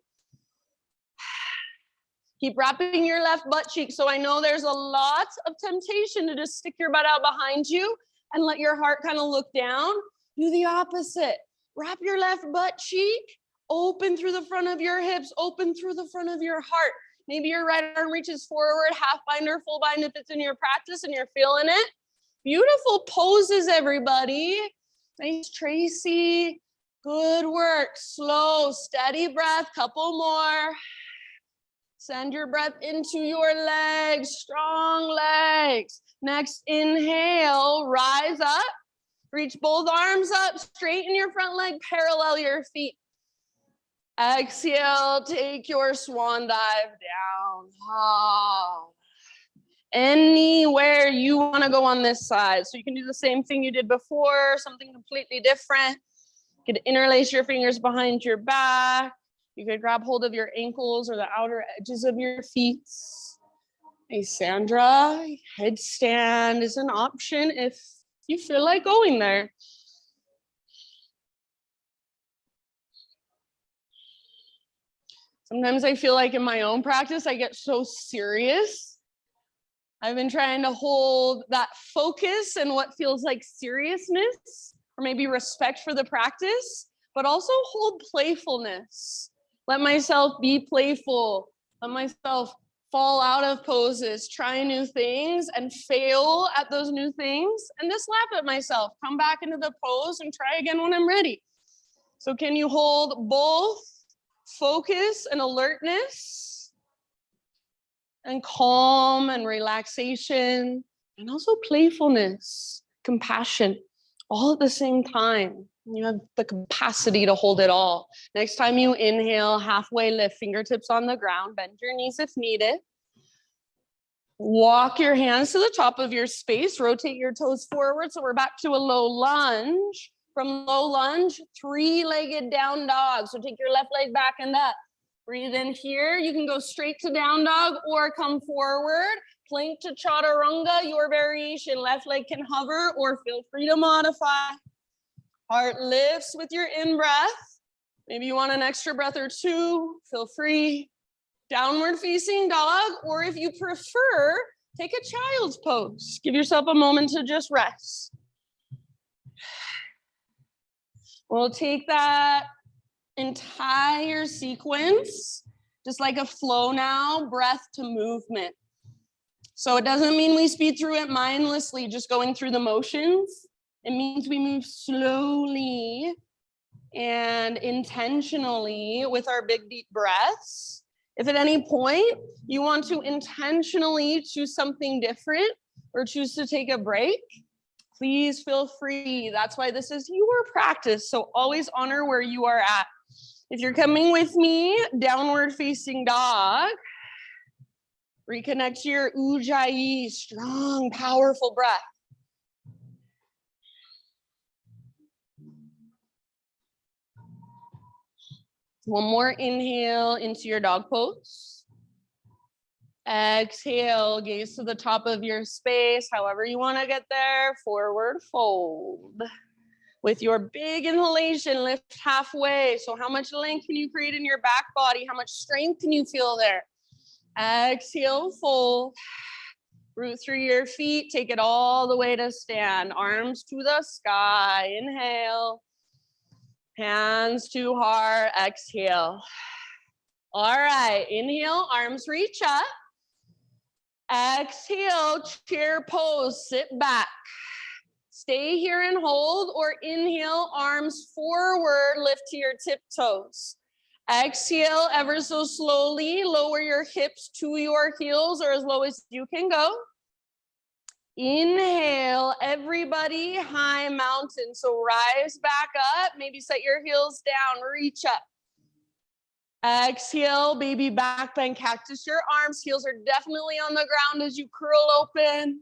Keep wrapping your left butt cheek. So I know there's a lot of temptation to just stick your butt out behind you and let your heart kind of look down. Do the opposite. Wrap your left butt cheek, open through the front of your hips, open through the front of your heart. Maybe your right arm reaches forward, half bind or full bind if it's in your practice and you're feeling it. Beautiful poses, everybody. Nice, Tracy. Good work. Slow, steady breath. Couple more. Send your breath into your legs, strong legs. Next, inhale, rise up. Reach both arms up, straighten your front leg, parallel your feet. Exhale, take your swan dive down. Anywhere you want to go on this side. So you can do the same thing you did before, something completely different. You could interlace your fingers behind your back. You could grab hold of your ankles or the outer edges of your feet. Hey, Sandra, headstand is an option if you feel like going there. Sometimes I feel like in my own practice, I get so serious. I've been trying to hold that focus and what feels like seriousness, or maybe respect for the practice, but also hold playfulness. Let myself be playful. Let myself fall out of poses, try new things and fail at those new things, and just laugh at myself. Come back into the pose and try again when I'm ready. So can you hold both focus and alertness and calm and relaxation and also playfulness, compassion, all at the same time? You have the capacity to hold it all. Next time you inhale, halfway lift, fingertips on the ground, bend your knees if needed. Walk your hands to the top of your space, rotate your toes forward. So we're back to a low lunge. From low lunge, three-legged down dog. So take your left leg back and up. Breathe in here. You can go straight to down dog or come forward. Plank to chaturanga, your variation. Left leg can hover or feel free to modify. Heart lifts with your in-breath. Maybe you want an extra breath or two, feel free. Downward facing dog, or if you prefer, take a child's pose. Give yourself a moment to just rest. We'll take that entire sequence, just like a flow now, breath to movement. So it doesn't mean we speed through it mindlessly, just going through the motions. It means we move slowly and intentionally with our big deep breaths. If at any point you want to intentionally choose something different or choose to take a break, please feel free. That's why this is your practice. So always honor where you are at. If you're coming with me, downward facing dog, reconnect to your Ujjayi, strong, powerful breath. One more inhale into your dog pose. Exhale, gaze to the top of your space, however you want to get there, forward fold. With your big inhalation, lift halfway. So how much length can you create in your back body? How much strength can you feel there? Exhale, fold. Root through your feet, take it all the way to stand. Arms to the sky, inhale. Hands to heart, exhale. All right, inhale, arms reach up. Exhale, chair pose, sit back. Stay here and hold, or inhale, arms forward, lift to your tiptoes. Exhale, ever so slowly, lower your hips to your heels or as low as you can go. Inhale, everybody, high mountain. So rise back up, maybe set your heels down, reach up. Exhale, baby back bend, cactus your arms. Heels are definitely on the ground as you curl open.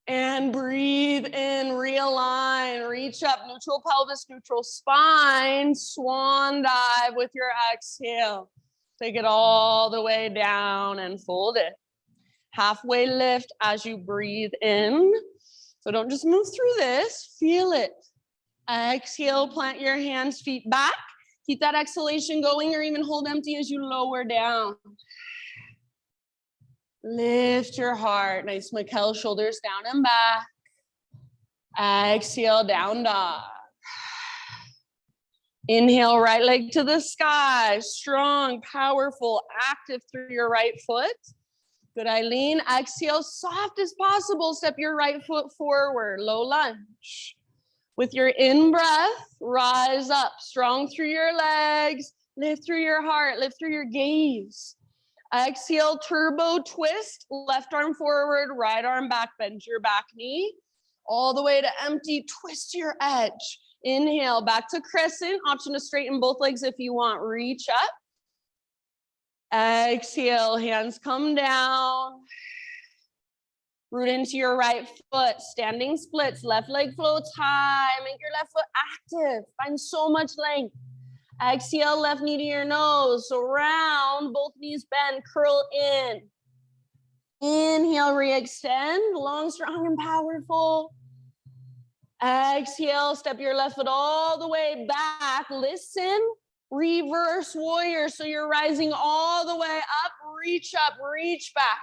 And breathe in, realign, reach up, neutral pelvis, neutral spine, swan dive with your exhale. Take it all the way down and fold it. Halfway lift as you breathe in. So don't just move through this, feel it. Exhale, plant your hands, feet back. Keep that exhalation going or even hold empty as you lower down. Lift your heart, nice Mikkel, shoulders down and back. Exhale, down dog. Inhale, right leg to the sky, strong, powerful, active through your right foot. Good, Eileen. Exhale, soft as possible. Step your right foot forward, low lunge. With your in-breath, rise up, strong through your legs, lift through your heart, lift through your gaze. Exhale, turbo twist, left arm forward, right arm back, bend your back knee. All the way to empty, twist your edge. Inhale, back to crescent. Option to straighten both legs if you want. Reach up. Exhale, hands come down. Root into your right foot. Standing splits, left leg floats high. Make your left foot active. Find so much length. Exhale, left knee to your nose. So round, both knees bend, curl in. Inhale, re-extend, long, strong, and powerful. Exhale, step your left foot all the way back. Listen, reverse warrior. So you're rising all the way up, reach back.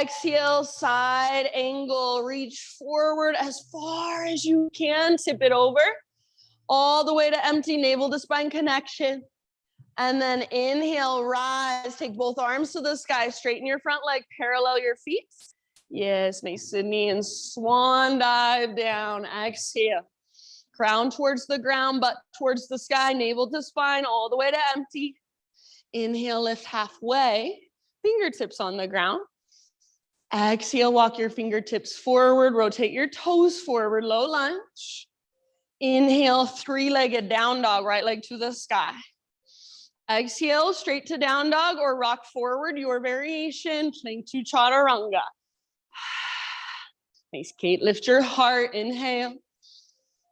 Exhale, side angle, reach forward as far as you can, tip it over. All the way to empty, navel to spine connection. And then inhale, rise, take both arms to the sky, straighten your front leg, parallel your feet. Yes, nice knee and swan dive down. Exhale, crown towards the ground, butt towards the sky, navel to spine, all the way to empty. Inhale, lift halfway, fingertips on the ground. Exhale, walk your fingertips forward, rotate your toes forward, low lunge. Inhale, three-legged down dog, right leg to the sky. Exhale, straight to down dog or rock forward, your variation, plank to chaturanga. Nice, Kate, lift your heart, inhale.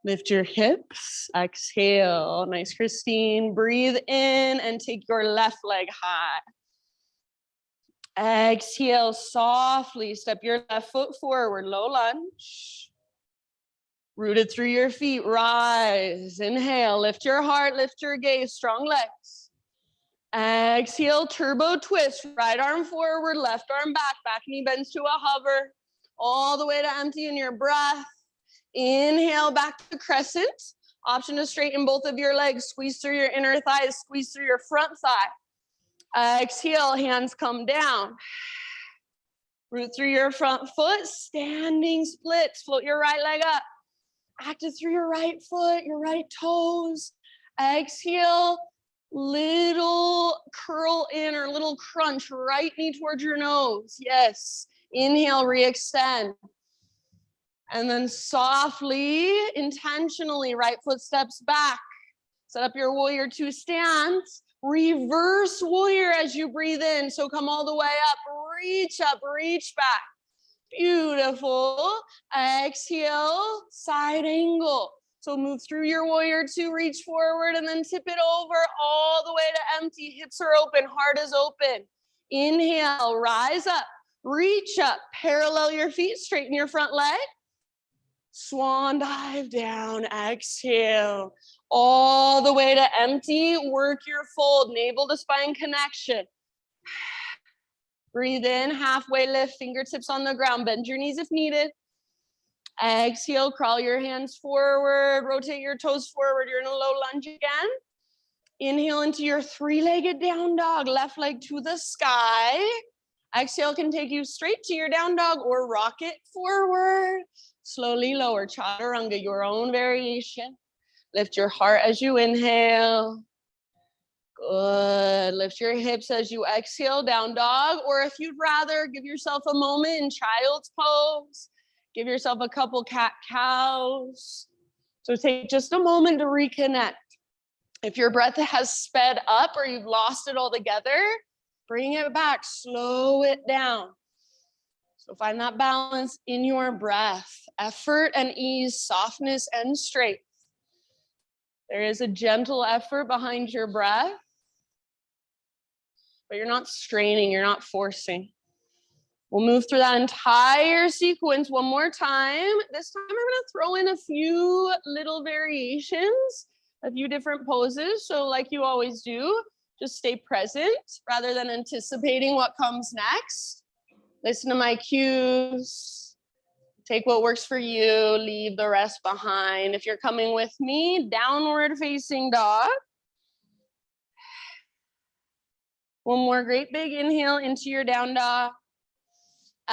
Lift your hips, exhale. Nice, Christine, breathe in and take your left leg high. Exhale, softly, step your left foot forward, low lunge. Rooted through your feet, rise, inhale, lift your heart, lift your gaze, strong legs. Exhale, turbo twist, right arm forward, left arm back, back knee bends to a hover, all the way to empty in your breath. Inhale, back to crescent. Option to straighten both of your legs, squeeze through your inner thighs, squeeze through your front thigh. Exhale, hands come down. Root through your front foot, standing splits, float your right leg up. Active through your right foot, your right toes. Exhale, little curl in or little crunch, right knee towards your nose. Yes. Inhale, re-extend. And then softly, intentionally, right foot steps back. Set up your warrior two stance. Reverse warrior as you breathe in. So come all the way up, reach back. Beautiful. Exhale, side angle. So move through your warrior two, reach forward and then tip it over all the way to empty. Hips are open, heart is open. Inhale, rise up, reach up, parallel your feet, straighten your front leg. Swan dive down, exhale. All the way to empty, work your fold, navel to spine connection. Breathe in, halfway lift, fingertips on the ground, bend your knees if needed. Exhale, crawl your hands forward, rotate your toes forward. You're in a low lunge again. Inhale into your three-legged down dog, left leg to the sky. Exhale can take you straight to your down dog or rock it forward. Slowly lower, chaturanga, your own variation. Lift your heart as you inhale. Good. Lift your hips as you exhale, down dog. Or if you'd rather, give yourself a moment in child's pose. Give yourself a couple cat-cows. So take just a moment to reconnect. If your breath has sped up or you've lost it altogether, bring it back, slow it down. So find that balance in your breath, effort and ease, softness and strength. There is a gentle effort behind your breath, but you're not straining, you're not forcing. We'll move through that entire sequence one more time. This time I'm gonna throw in a few little variations, a few different poses. So like you always do, just stay present rather than anticipating what comes next. Listen to my cues. Take what works for you, leave the rest behind. If you're coming with me, downward facing dog. One more great big inhale into your down dog.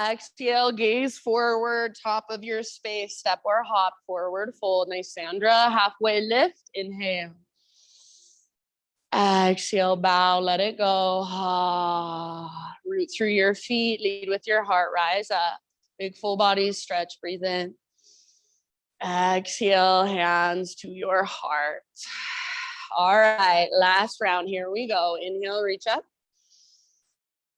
Exhale, gaze forward, top of your space, step or hop, forward fold. Nice, Sandra, halfway lift, inhale. Exhale, bow, let it go. Root through your feet, lead with your heart, rise up. Big full body stretch, breathe in. Exhale, hands to your heart. All right, last round, here we go. Inhale, reach up.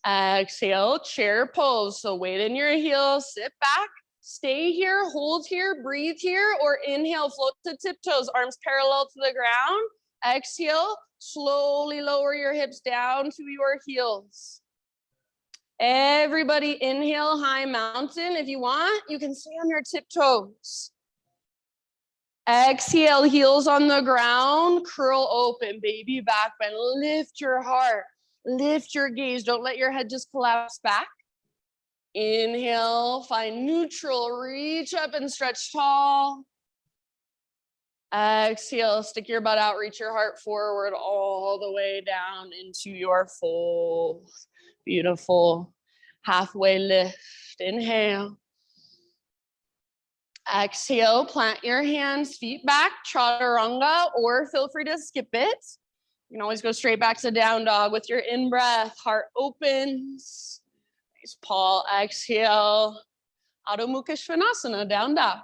Exhale, chair pose. So weight in your heels, sit back, stay here, hold here, breathe here, or inhale, float to tiptoes, arms parallel to the ground. Exhale, slowly lower your hips down to your heels. Everybody inhale, high mountain. If you want, you can stay on your tiptoes. Exhale, heels on the ground, curl open, baby back bend. Lift your heart, lift your gaze. Don't let your head just collapse back. Inhale, find neutral, reach up and stretch tall. Exhale, stick your butt out, reach your heart forward all the way down into your fold. Beautiful. Halfway lift. Inhale. Exhale, plant your hands, feet back, chaturanga, or feel free to skip it. You can always go straight back to down dog with your in-breath. Heart opens. Nice, Paul. Exhale. Adho Mukha Svanasana, down dog.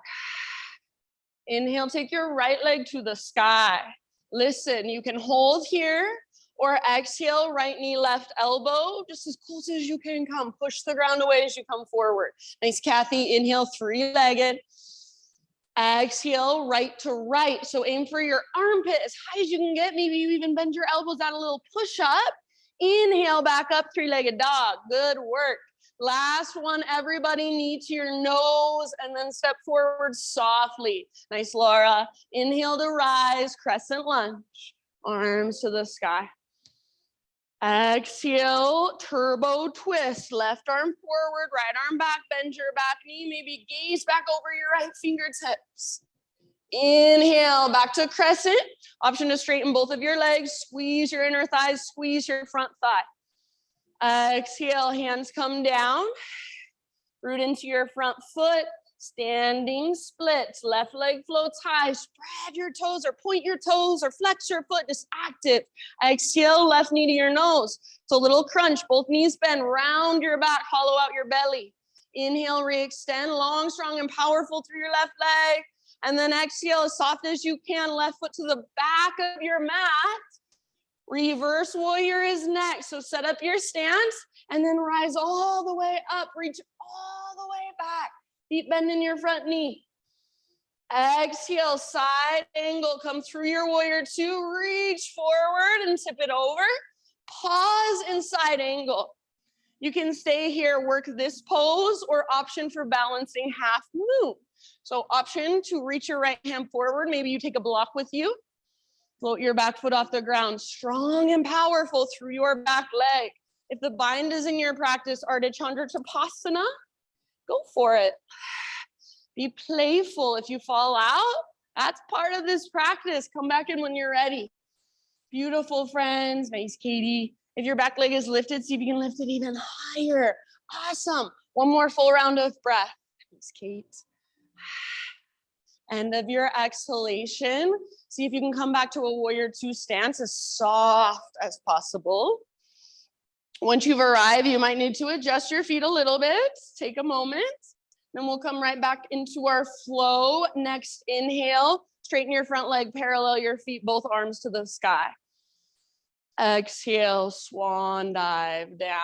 Inhale, take your right leg to the sky. Listen, you can hold here or exhale, right knee, left elbow, just as close as you can come. Push the ground away as you come forward. Nice, Kathy. Inhale, three-legged. Exhale, right to right. So aim for your armpit as high as you can get. Maybe you even bend your elbows out a little push up. Inhale, back up, three-legged dog. Good work. Last one, everybody, knee to your nose and then step forward softly. Nice, Laura. Inhale to rise, crescent lunge. Arms to the sky. Exhale, turbo twist. Left arm forward, right arm back, bend your back knee. Maybe gaze back over your right fingertips. Inhale, back to crescent. Option to straighten both of your legs. Squeeze your inner thighs, squeeze your front thigh. Exhale, hands come down. Root into your front foot. Standing splits. Left leg floats high. Spread your toes or point your toes or flex your foot. Just active. Exhale, left knee to your nose. So little crunch. Both knees bend. Round your back. Hollow out your belly. Inhale, re-extend. Long, strong, and powerful through your left leg. And then exhale as soft as you can. Left foot to the back of your mat. Reverse warrior is next. So set up your stance and then rise all the way up. Reach all the way back. Deep bend in your front knee. Exhale, side angle. Come through your warrior two. Reach forward and tip it over. Pause and side angle. You can stay here, work this pose, or option for balancing half moon. So option to reach your right hand forward. Maybe you take a block with you. Float your back foot off the ground. Strong and powerful through your back leg. If the bind is in your practice, Ardha Chandra Tapasana, go for it. Be playful. If you fall out, that's part of this practice. Come back in when you're ready. Beautiful, friends. Nice, Katie. If your back leg is lifted, see if you can lift it even higher. Awesome. One more full round of breath. Nice, Kate. End of your exhalation. See if you can come back to a warrior two stance as soft as possible. Once you've arrived, you might need to adjust your feet a little bit. Take a moment. Then we'll come right back into our flow. Next inhale, straighten your front leg, parallel your feet, both arms to the sky. Exhale, swan dive down,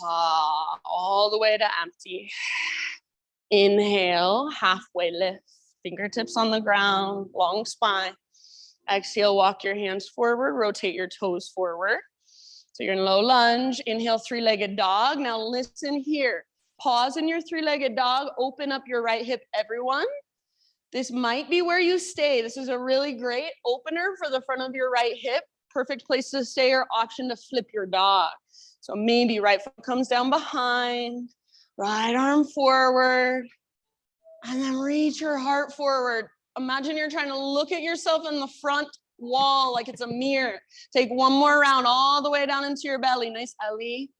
all the way to empty. Inhale, halfway lift, fingertips on the ground, long spine. Exhale, walk your hands forward, rotate your toes forward. So you're in low lunge. Inhale, three-legged dog. Now listen here. Pause in your three-legged dog. Open up your right hip, everyone. This might be where you stay. This is a really great opener for the front of your right hip. Perfect place to stay or option to flip your dog. So maybe right foot comes down behind, right arm forward, and then reach your heart forward. Imagine you're trying to look at yourself in the front wall like it's a mirror. Take one more round all the way down into your belly. Nice, Ellie.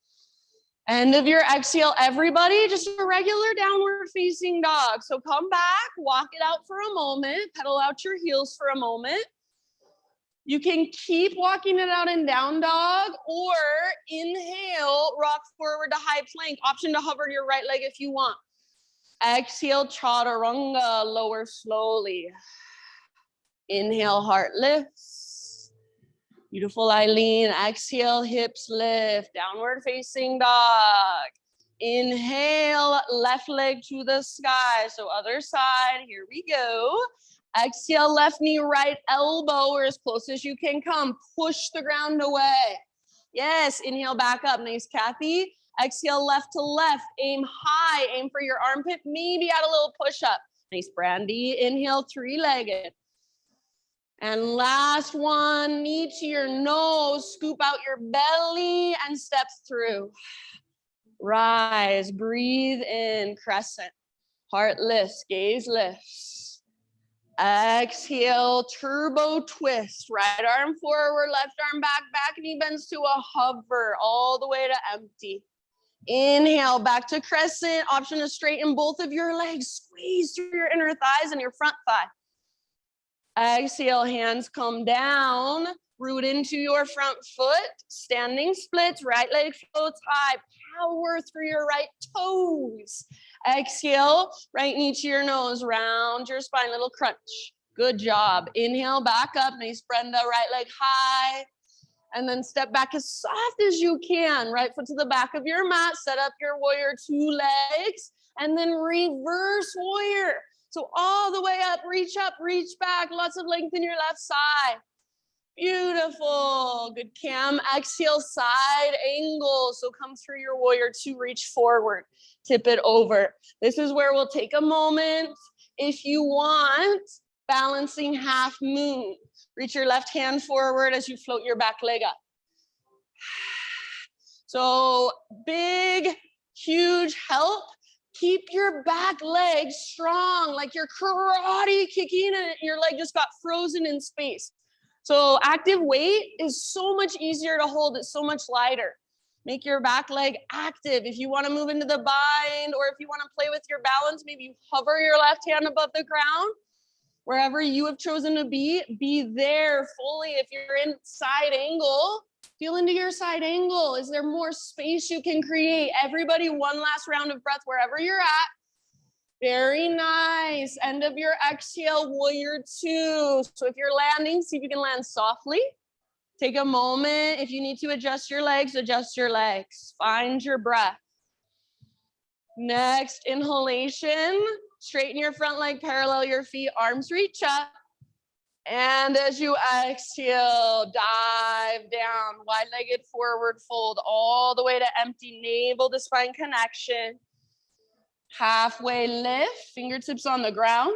End of your exhale, everybody, just a regular downward facing dog. So come back, walk it out for a moment, pedal out your heels for a moment. You can keep walking it out in down dog, or inhale, rock forward to high plank. Option to hover your right leg if you want. Exhale, chaturanga, lower slowly. Inhale, heart lifts. Beautiful, Eileen. Exhale, hips lift, downward facing dog. Inhale, left leg to the sky. So other side, here we go. Exhale, left knee, right elbow, or as close as you can come. Push the ground away. Yes, inhale back up. Nice, Kathy. Exhale, left to left. Aim high, aim for your armpit. Maybe add a little push up. Nice, Brandy. Inhale, three-legged. And last one, knee to your nose, scoop out your belly and step through. Rise, breathe in, crescent. Heart lifts, gaze lifts. Exhale, turbo twist. Right arm forward, left arm back, back knee bends to a hover, all the way to empty. Inhale, back to crescent. Option to straighten both of your legs. Squeeze through your inner thighs and your front thigh. Exhale, hands come down. Root into your front foot. Standing splits, right leg floats high. Power through your right toes. Exhale, right knee to your nose. Round your spine, little crunch. Good job. Inhale, back up. Nice, Brenda. Right leg high. And then step back as soft as you can. Right foot to the back of your mat. Set up your warrior two legs. And then reverse warrior. So all the way up, reach back. Lots of length in your left side. Beautiful. Good, Cam. Exhale, side angle. So come through your warrior two, reach forward. Tip it over. This is where we'll take a moment. If you want, balancing half moon. Reach your left hand forward as you float your back leg up. So big, huge help. Keep your back leg strong, like you're karate kicking and your leg just got frozen in space. So active weight is so much easier to hold. It's so much lighter. Make your back leg active. If you want to move into the bind, or if you want to play with your balance, maybe you hover your left hand above the ground. Wherever you have chosen to be there fully. If you're in side angle, feel into your side angle. Is there more space you can create? Everybody, one last round of breath wherever you're at. Very nice. End of your exhale, warrior two. So if you're landing, see if you can land softly. Take a moment. If you need to adjust your legs, adjust your legs. Find your breath. Next, inhalation. Straighten your front leg, parallel your feet, arms reach up. And as you exhale, dive down, wide-legged forward fold all the way to empty navel to spine connection. Halfway lift, fingertips on the ground.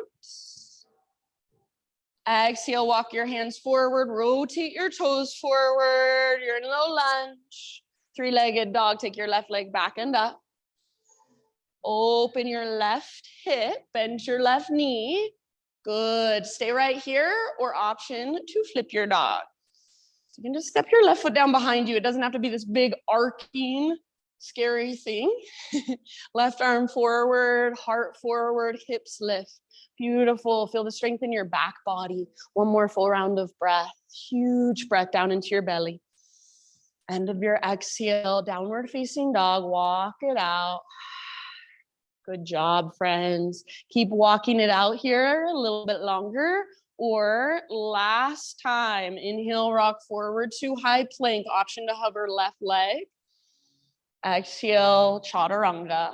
Exhale, walk your hands forward, rotate your toes forward. You're in a low lunge. Three-legged dog, take your left leg back and up. Open your left hip, bend your left knee. Good. Stay right here, or option to flip your dog. So you can just step your left foot down behind you. It doesn't have to be this big arcing, scary thing. Left arm forward, heart forward, hips lift. Beautiful. Feel the strength in your back body. One more full round of breath. Huge breath down into your belly. End of your exhale, downward facing dog. Walk it out. Good job, friends. Keep walking it out here a little bit longer. Or last time, inhale, rock forward to high plank. Option to hover left leg. Exhale, chaturanga.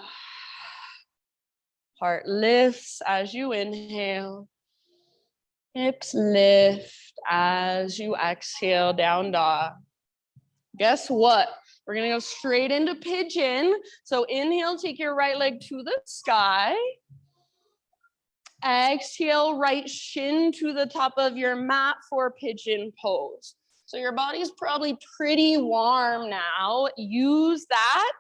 Heart lifts as you inhale. Hips lift as you exhale, down dog. Guess what? We're gonna go straight into pigeon. So inhale, take your right leg to the sky. Exhale, right shin to the top of your mat for pigeon pose. So your body's probably pretty warm now. Use that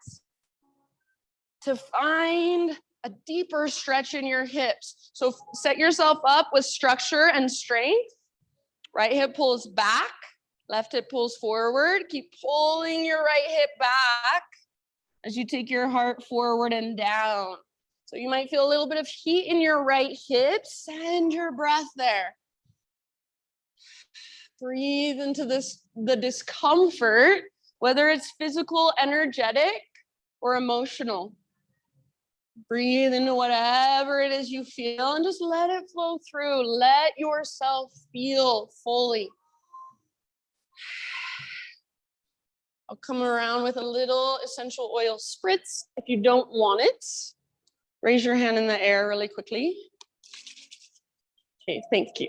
to find a deeper stretch in your hips. So set yourself up with structure and strength. Right hip pulls back. Left hip pulls forward. Keep pulling your right hip back as you take your heart forward and down. So you might feel a little bit of heat in your right hip. Send your breath there. Breathe into the discomfort, whether it's physical, energetic, or emotional. Breathe into whatever it is you feel and just let it flow through. Let yourself feel fully. I'll come around with a little essential oil spritz. If you don't want it, raise your hand in the air really quickly. Okay, thank you.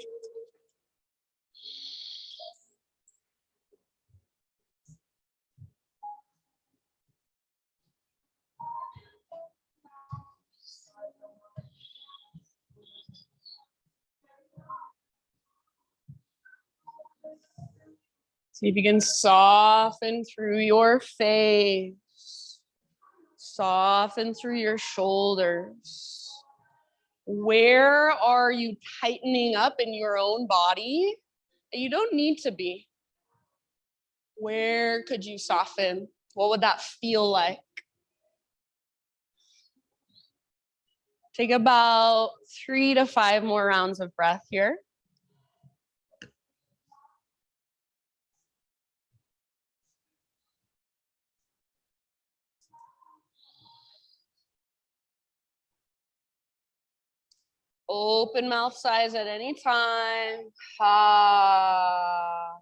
See if you can soften through your face, soften through your shoulders. Where are you tightening up in your own body? You don't need to be. Where could you soften? What would that feel like? Take about 3 to 5 more rounds of breath here. Open mouth size at any time. Ha.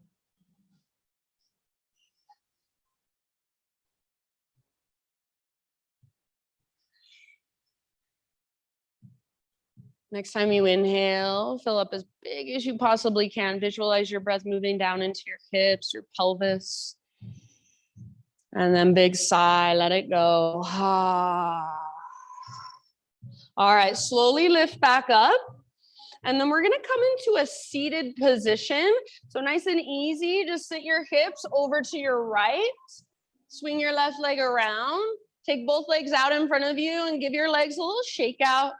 Next time you inhale, fill up as big as you possibly can. Visualize your breath moving down into your hips, your pelvis. And then big sigh, let it go. Ha. All right, slowly lift back up. And then we're gonna come into a seated position. So nice and easy, just sit your hips over to your right. Swing your left leg around. Take both legs out in front of you and give your legs a little shake out.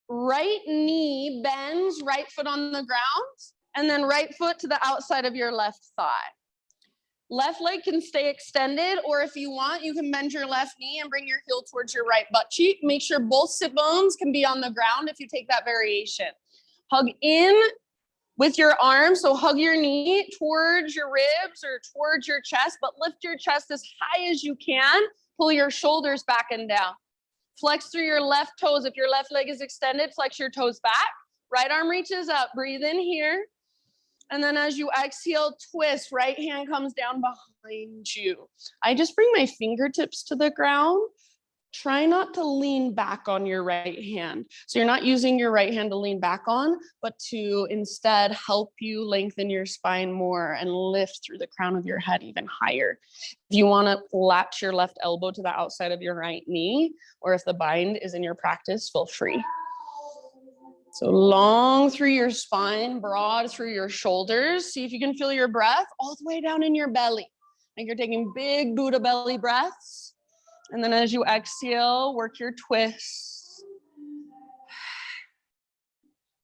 Right knee bends, right foot on the ground, and then right foot to the outside of your left thigh. Left leg can stay extended, or if you want, you can bend your left knee and bring your heel towards your right butt cheek. Make sure both sit bones can be on the ground if you take that variation. Hug in with your arms, so hug your knee towards your ribs or towards your chest, but lift your chest as high as you can. Pull your shoulders back and down. Flex through your left toes. If your left leg is extended, flex your toes back. Right arm reaches up. Breathe in here. And then as you exhale, twist. Right hand comes down behind you. I just bring my fingertips to the ground. Try not to lean back on your right hand. So you're not using your right hand to lean back on, but to instead help you lengthen your spine more and lift through the crown of your head even higher. If you want to latch your left elbow to the outside of your right knee, or if the bind is in your practice, feel free. So long through your spine, broad through your shoulders. See if you can feel your breath all the way down in your belly. Like you're taking big Buddha belly breaths. And then as you exhale, work your twists.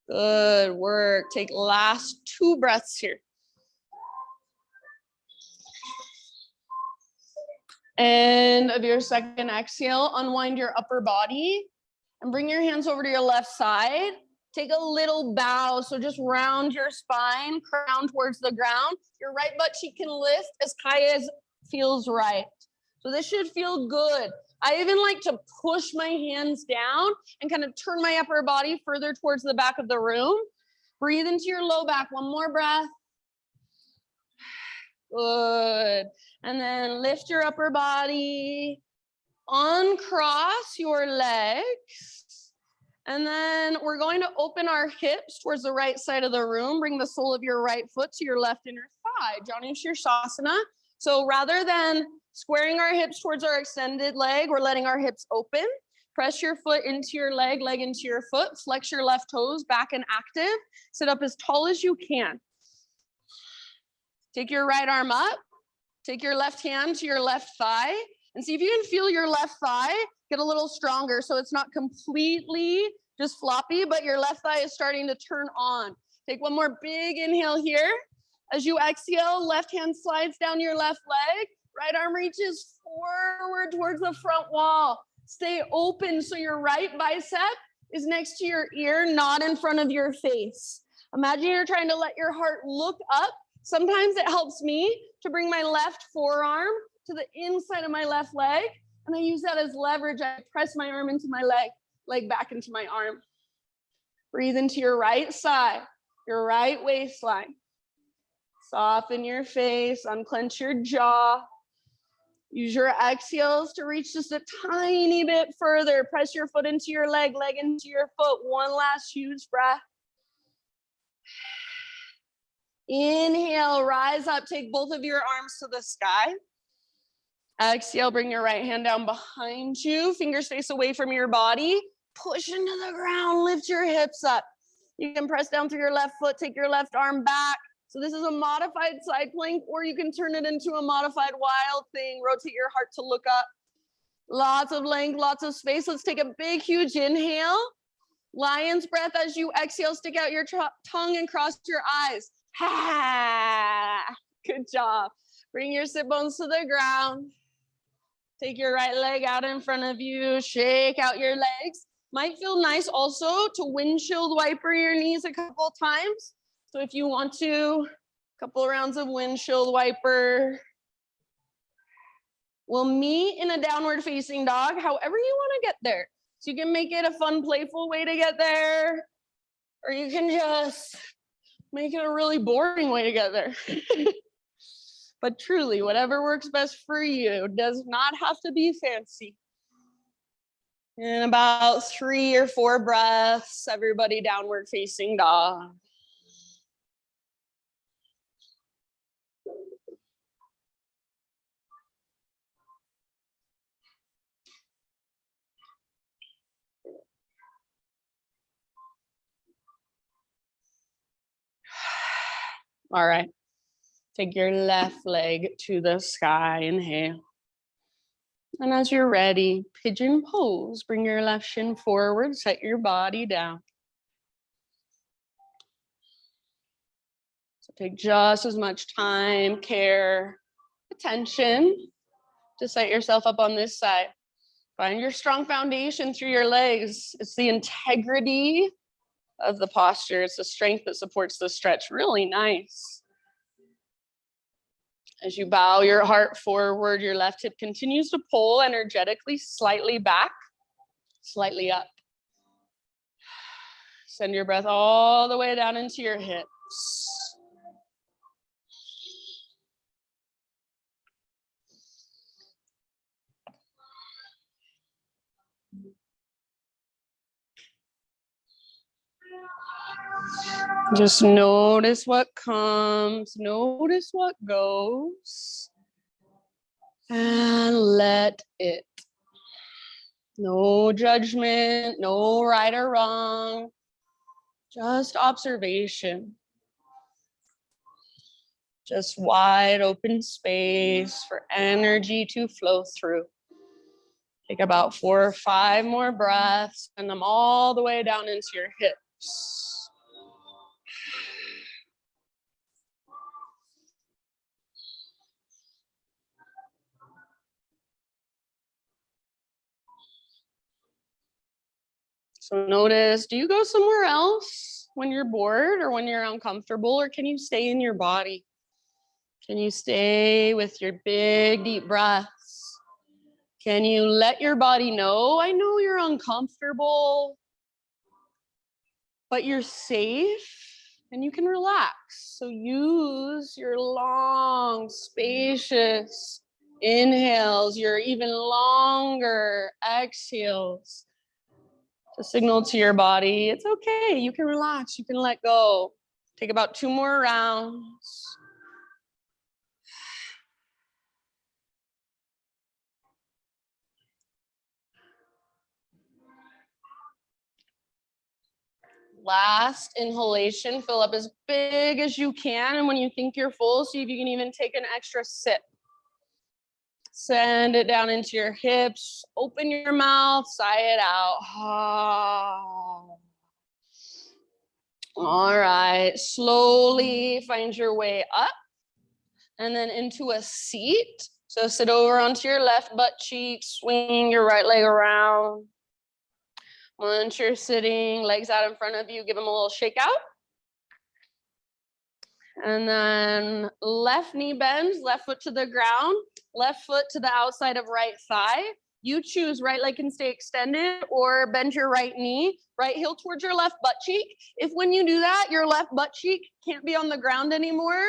Good work. Take last 2 breaths here. End of your second exhale, unwind your upper body and bring your hands over to your left side. Take a little bow. So just round your spine, crown towards the ground. Your right butt cheek can lift as high as feels right. So this should feel good. I even like to push my hands down and kind of turn my upper body further towards the back of the room. Breathe into your low back. One more breath. Good. And then lift your upper body. Uncross your legs. And then we're going to open our hips towards the right side of the room. Bring the sole of your right foot to your left inner thigh. Janu Sirsasana. So rather than squaring our hips towards our extended leg, we're letting our hips open. Press your foot into your leg, leg into your foot. Flex your left toes back and active. Sit up as tall as you can. Take your right arm up. Take your left hand to your left thigh. And see if you can feel your left thigh get a little stronger so it's not completely just floppy, but your left thigh is starting to turn on. Take one more big inhale here. As you exhale, left hand slides down your left leg. Right arm reaches forward towards the front wall. Stay open so your right bicep is next to your ear, not in front of your face. Imagine you're trying to let your heart look up. Sometimes it helps me to bring my left forearm to the inside of my left leg, and I use that as leverage. I press my arm into my leg back into my arm. Breathe into your right side, your right waistline. Soften your face, unclench your jaw. Use your exhales to reach just a tiny bit further. Press your foot into your leg into your foot. One last huge breath. Inhale, rise up, take both of your arms to the sky. Exhale, bring your right hand down behind you. Fingers face away from your body. Push into the ground, lift your hips up. You can press down through your left foot, take your left arm back. So this is a modified side plank, or you can turn it into a modified wild thing. Rotate your heart to look up. Lots of length, lots of space. Let's take a big, huge inhale. Lion's breath as you exhale, stick out your tongue and cross your eyes. Ha! Good job. Bring your sit bones to the ground. Take your right leg out in front of you. Shake out your legs. Might feel nice also to windshield wiper your knees a couple times. So if you want to, a couple rounds of windshield wiper. We'll meet in a downward facing dog, however you want to get there. So you can make it a fun, playful way to get there, or you can just make it a really boring way to get there. But truly, whatever works best for you does not have to be fancy. In about 3 or 4 breaths, everybody downward facing dog. All right, take your left leg to the sky, inhale. And as you're ready, pigeon pose. Bring your left shin forward, set your body down. So take just as much time, care, attention to set yourself up on this side. Find your strong foundation through your legs. It's the integrity of the posture. It's the strength that supports the stretch. Really nice. As you bow your heart forward, your left hip continues to pull energetically, slightly back, slightly up. Send your breath all the way down into your hips. Just notice what comes, notice what goes, and let it. No judgment, no right or wrong, just observation. Just wide open space for energy to flow through. Take about 4 or 5 more breaths, send them all the way down into your hips. So notice, do you go somewhere else when you're bored or when you're uncomfortable, or can you stay in your body? Can you stay with your big, deep breaths? Can you let your body know, I know you're uncomfortable, but you're safe and you can relax. So use your long, spacious inhales, your even longer exhales to signal to your body, it's okay, you can relax, you can let go. Take about 2 more rounds. Last inhalation, fill up as big as you can. And when you think you're full, see if you can even take an extra sip. Send it down into your hips. Open your mouth, sigh it out. All right, slowly find your way up and then into a seat. So sit over onto your left butt cheek, swing your right leg around. Once you're sitting, legs out in front of you, give them a little shake out. And then left knee bends, left foot to the ground, left foot to the outside of right thigh. You choose, right leg can stay extended or bend your right knee, right heel towards your left butt cheek. If when you do that, your left butt cheek can't be on the ground anymore,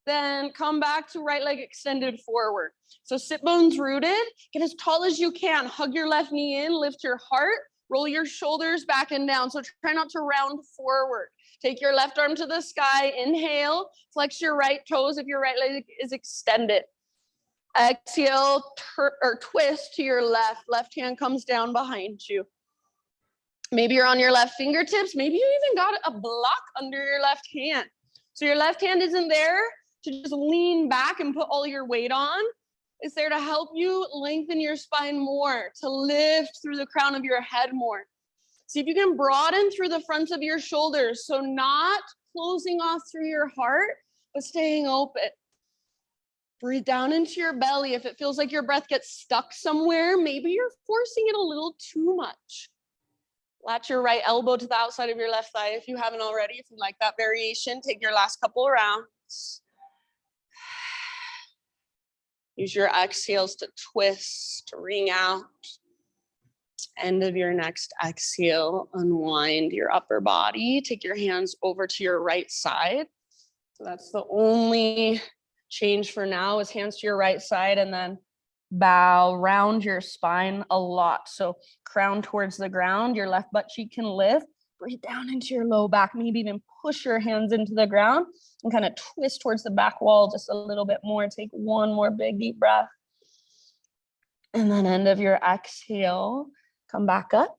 then come back to right leg extended forward. So sit bones rooted, get as tall as you can, hug your left knee in, lift your heart, roll your shoulders back and down. So try not to round forward. Take your left arm to the sky, inhale, flex your right toes if your right leg is extended. Exhale, or twist to your left. Left hand comes down behind you. Maybe you're on your left fingertips. Maybe you even got a block under your left hand. So your left hand isn't there to just lean back and put all your weight on. It's there to help you lengthen your spine more, to lift through the crown of your head more. See if you can broaden through the fronts of your shoulders. So not closing off through your heart, but staying open. Breathe down into your belly. If it feels like your breath gets stuck somewhere, maybe you're forcing it a little too much. Latch your right elbow to the outside of your left thigh if you haven't already. If you like that variation, take your last couple rounds. Use your exhales to twist, wring out. End of your next exhale, unwind your upper body. Take your hands over to your right side. So that's the only change for now, is hands to your right side, and then bow, round your spine a lot. So crown towards the ground, your left butt cheek can lift. Breathe down into your low back, maybe even push your hands into the ground and kind of twist towards the back wall just a little bit more. Take one more big deep breath. And then end of your exhale, come back up.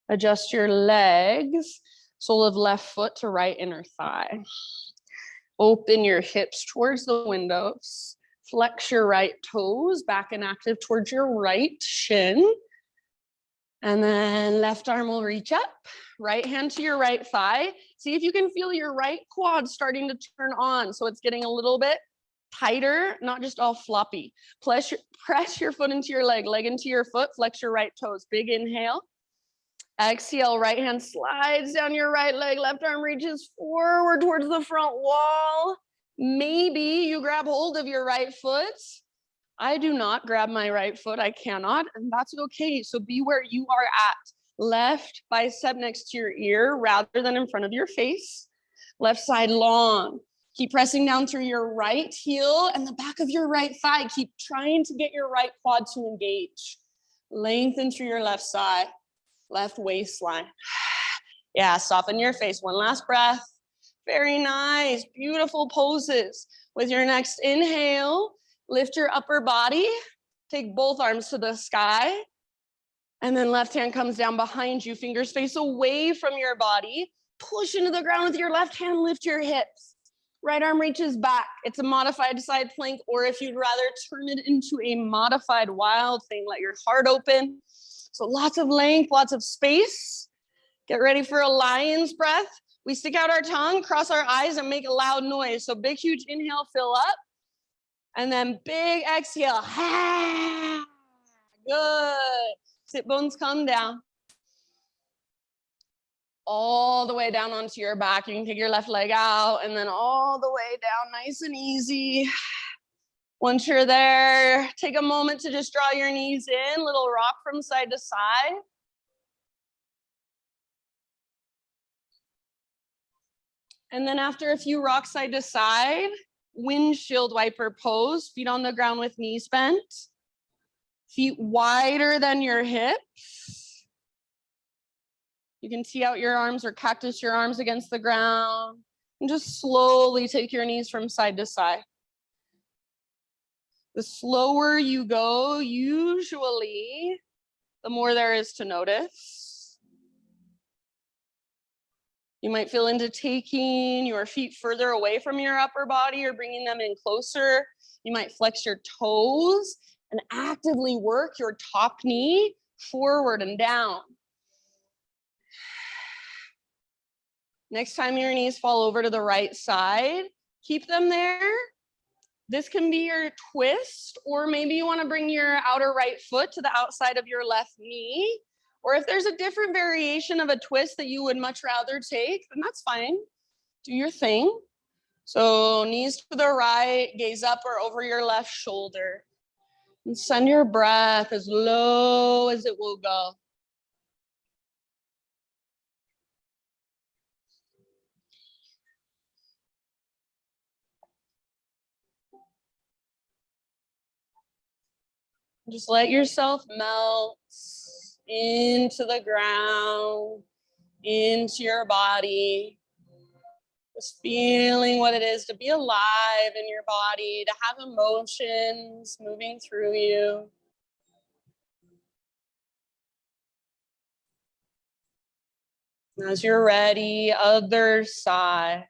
Adjust your legs, sole of left foot to right inner thigh. Open your hips towards the windows. Flex your right toes, back and active towards your right shin. And then left arm will reach up, right hand to your right thigh. See if you can feel your right quad starting to turn on. So it's getting a little bit tighter, not just all floppy. Press your foot into your leg into your foot, flex your right toes. Big inhale. Exhale, right hand slides down your right leg, left arm reaches forward towards the front wall. Maybe you grab hold of your right foot. I do not grab my right foot, I cannot, and that's okay. So be where you are at. Left bicep next to your ear rather than in front of your face. Left side long. Keep pressing down through your right heel and the back of your right thigh. Keep trying to get your right quad to engage. Lengthen through your left side. Left waistline. Yeah, soften your face. One last breath. Very nice. Beautiful poses. With your next inhale, lift your upper body. Take both arms to the sky. And then left hand comes down behind you. Fingers face away from your body. Push into the ground with your left hand. Lift your hips. Right arm reaches back. It's a modified side plank, or if you'd rather, turn it into a modified wild thing. Let your heart open. So lots of length, lots of space. Get ready for a lion's breath. We stick out our tongue, cross our eyes, and make a loud noise. So big, huge inhale, fill up. And then big exhale. Good. Sit bones come down. All the way down onto your back. You can take your left leg out and then all the way down, nice and easy. Once you're there, take a moment to just draw your knees in, little rock from side to side. And then after a few rocks side to side, windshield wiper pose, feet on the ground with knees bent, feet wider than your hips. You can tee out your arms or cactus your arms against the ground, and just slowly take your knees from side to side. The slower you go, usually, the more there is to notice. You might feel into taking your feet further away from your upper body or bringing them in closer. You might flex your toes and actively work your top knee forward and down. Next time your knees fall over to the right side, keep them there. This can be your twist, or maybe you want to bring your outer right foot to the outside of your left knee. Or if there's a different variation of a twist that you would much rather take, then that's fine. Do your thing. So knees to the right, gaze up or over your left shoulder. And send your breath as low as it will go. Just let yourself melt into the ground, into your body. Just feeling what it is to be alive in your body, to have emotions moving through you. As you're ready, other side.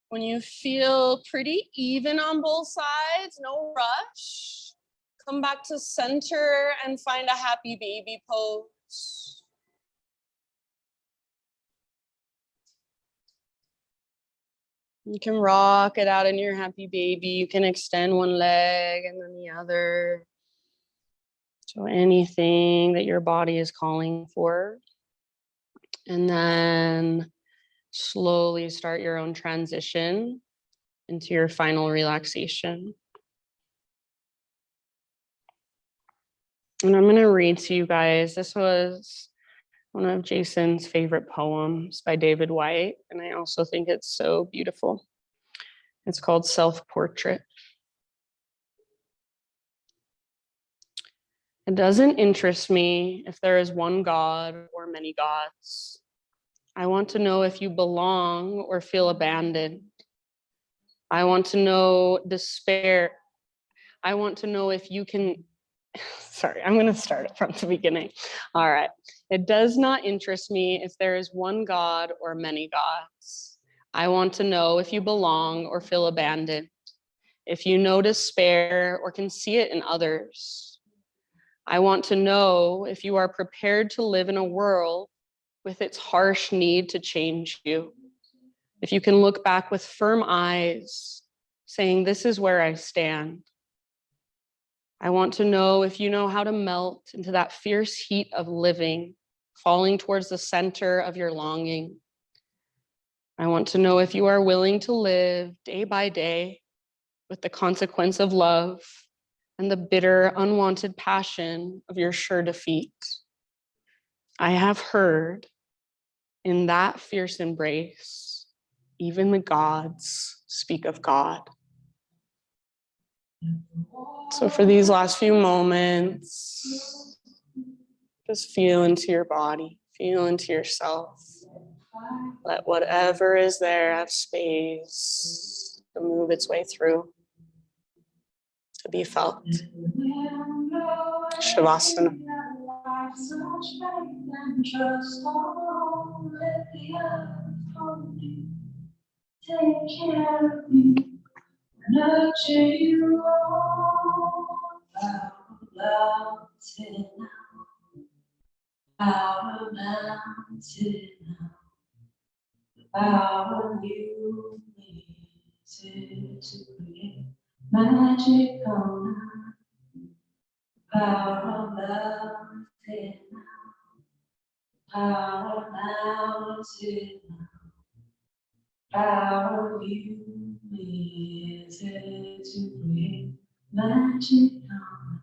When you feel pretty even on both sides, no rush. Come back to center and find a happy baby pose. You can rock it out in your happy baby. You can extend one leg and then the other. So anything that your body is calling for. And then slowly start your own transition into your final relaxation. And I'm going to read to you guys. This was one of Jason's favorite poems by David Whyte, and I also think it's so beautiful. It's called Self-Portrait. It doesn't interest me if there is one God or many gods. I want to know if you belong or feel abandoned. I want to know despair. I want to know if you can, sorry, I'm going to start it from the beginning. All right. It does not interest me if there is one God or many gods. I want to know if you belong or feel abandoned, if you know despair or can see it in others. I want to know if you are prepared to live in a world with its harsh need to change you. If you can look back with firm eyes, saying, this is where I stand. I want to know if you know how to melt into that fierce heat of living, falling towards the center of your longing. I want to know if you are willing to live day by day with the consequence of love and the bitter, unwanted passion of your sure defeat. I have heard in that fierce embrace, even the gods speak of God. So for these last few moments, just feel into your body, feel into yourself. Let whatever is there have space to move its way through, to be felt. Shavasana. Take care of me, nurture you all. Out of mountain, out of you needed to create magic on power of mountain, power of mountain, power of you needed to create magic on.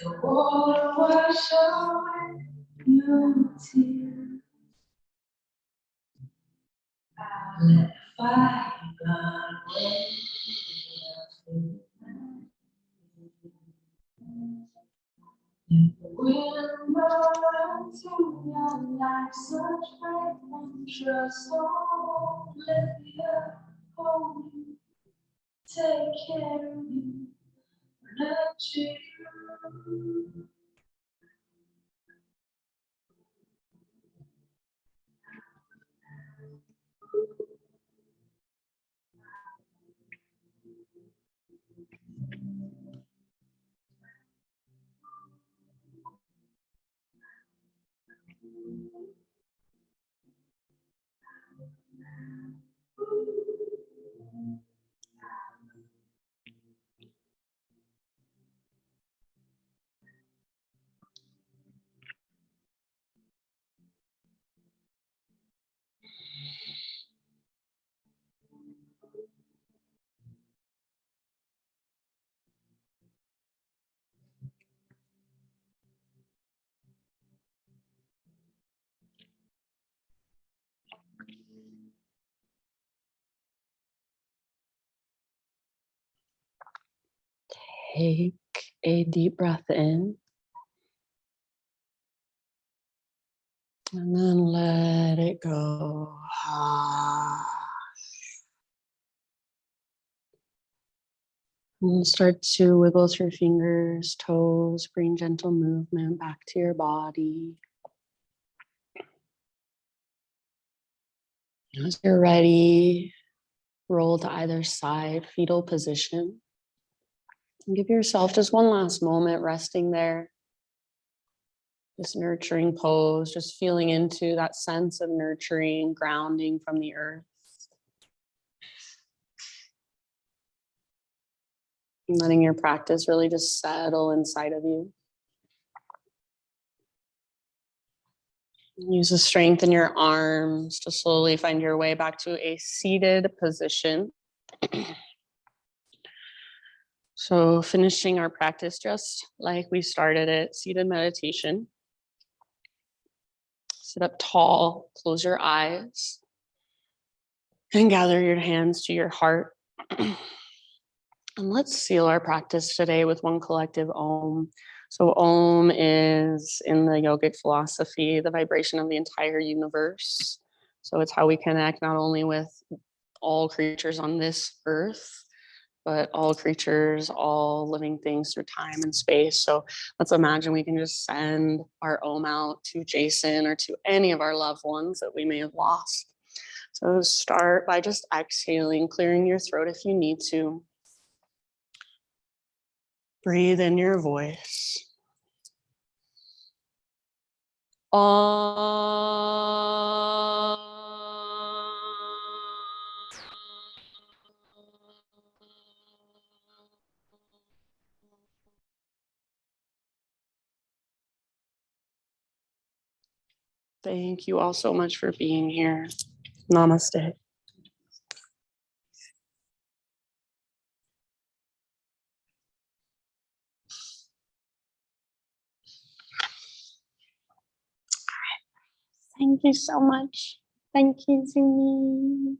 The water wash away your tears. I let the fire burn away. The wind burns through your life, such faith and trust. Oh, let the earth hold you, take care of you, nurture you. Take a deep breath in and then let it go. And start to wiggle through fingers, toes, bring gentle movement back to your body. As you're ready, roll to either side, fetal position. And give yourself just one last moment resting there. This nurturing pose, just feeling into that sense of nurturing, grounding from the earth. And letting your practice really just settle inside of you. Use the strength in your arms to slowly find your way back to a seated position. So finishing our practice just like we started it, seated meditation. Sit up tall, close your eyes, and gather your hands to your heart. And let's seal our practice today with one collective Om. So Om is, in the yogic philosophy, the vibration of the entire universe. So it's how we connect not only with all creatures on this earth, but all creatures, all living things through time and space. So let's imagine we can just send our Om out to Jason or to any of our loved ones that we may have lost. So start by just exhaling, clearing your throat if you need to. Breathe in your voice. Thank you all so much for being here. Namaste. Thank you so much. Thank you, Zumi.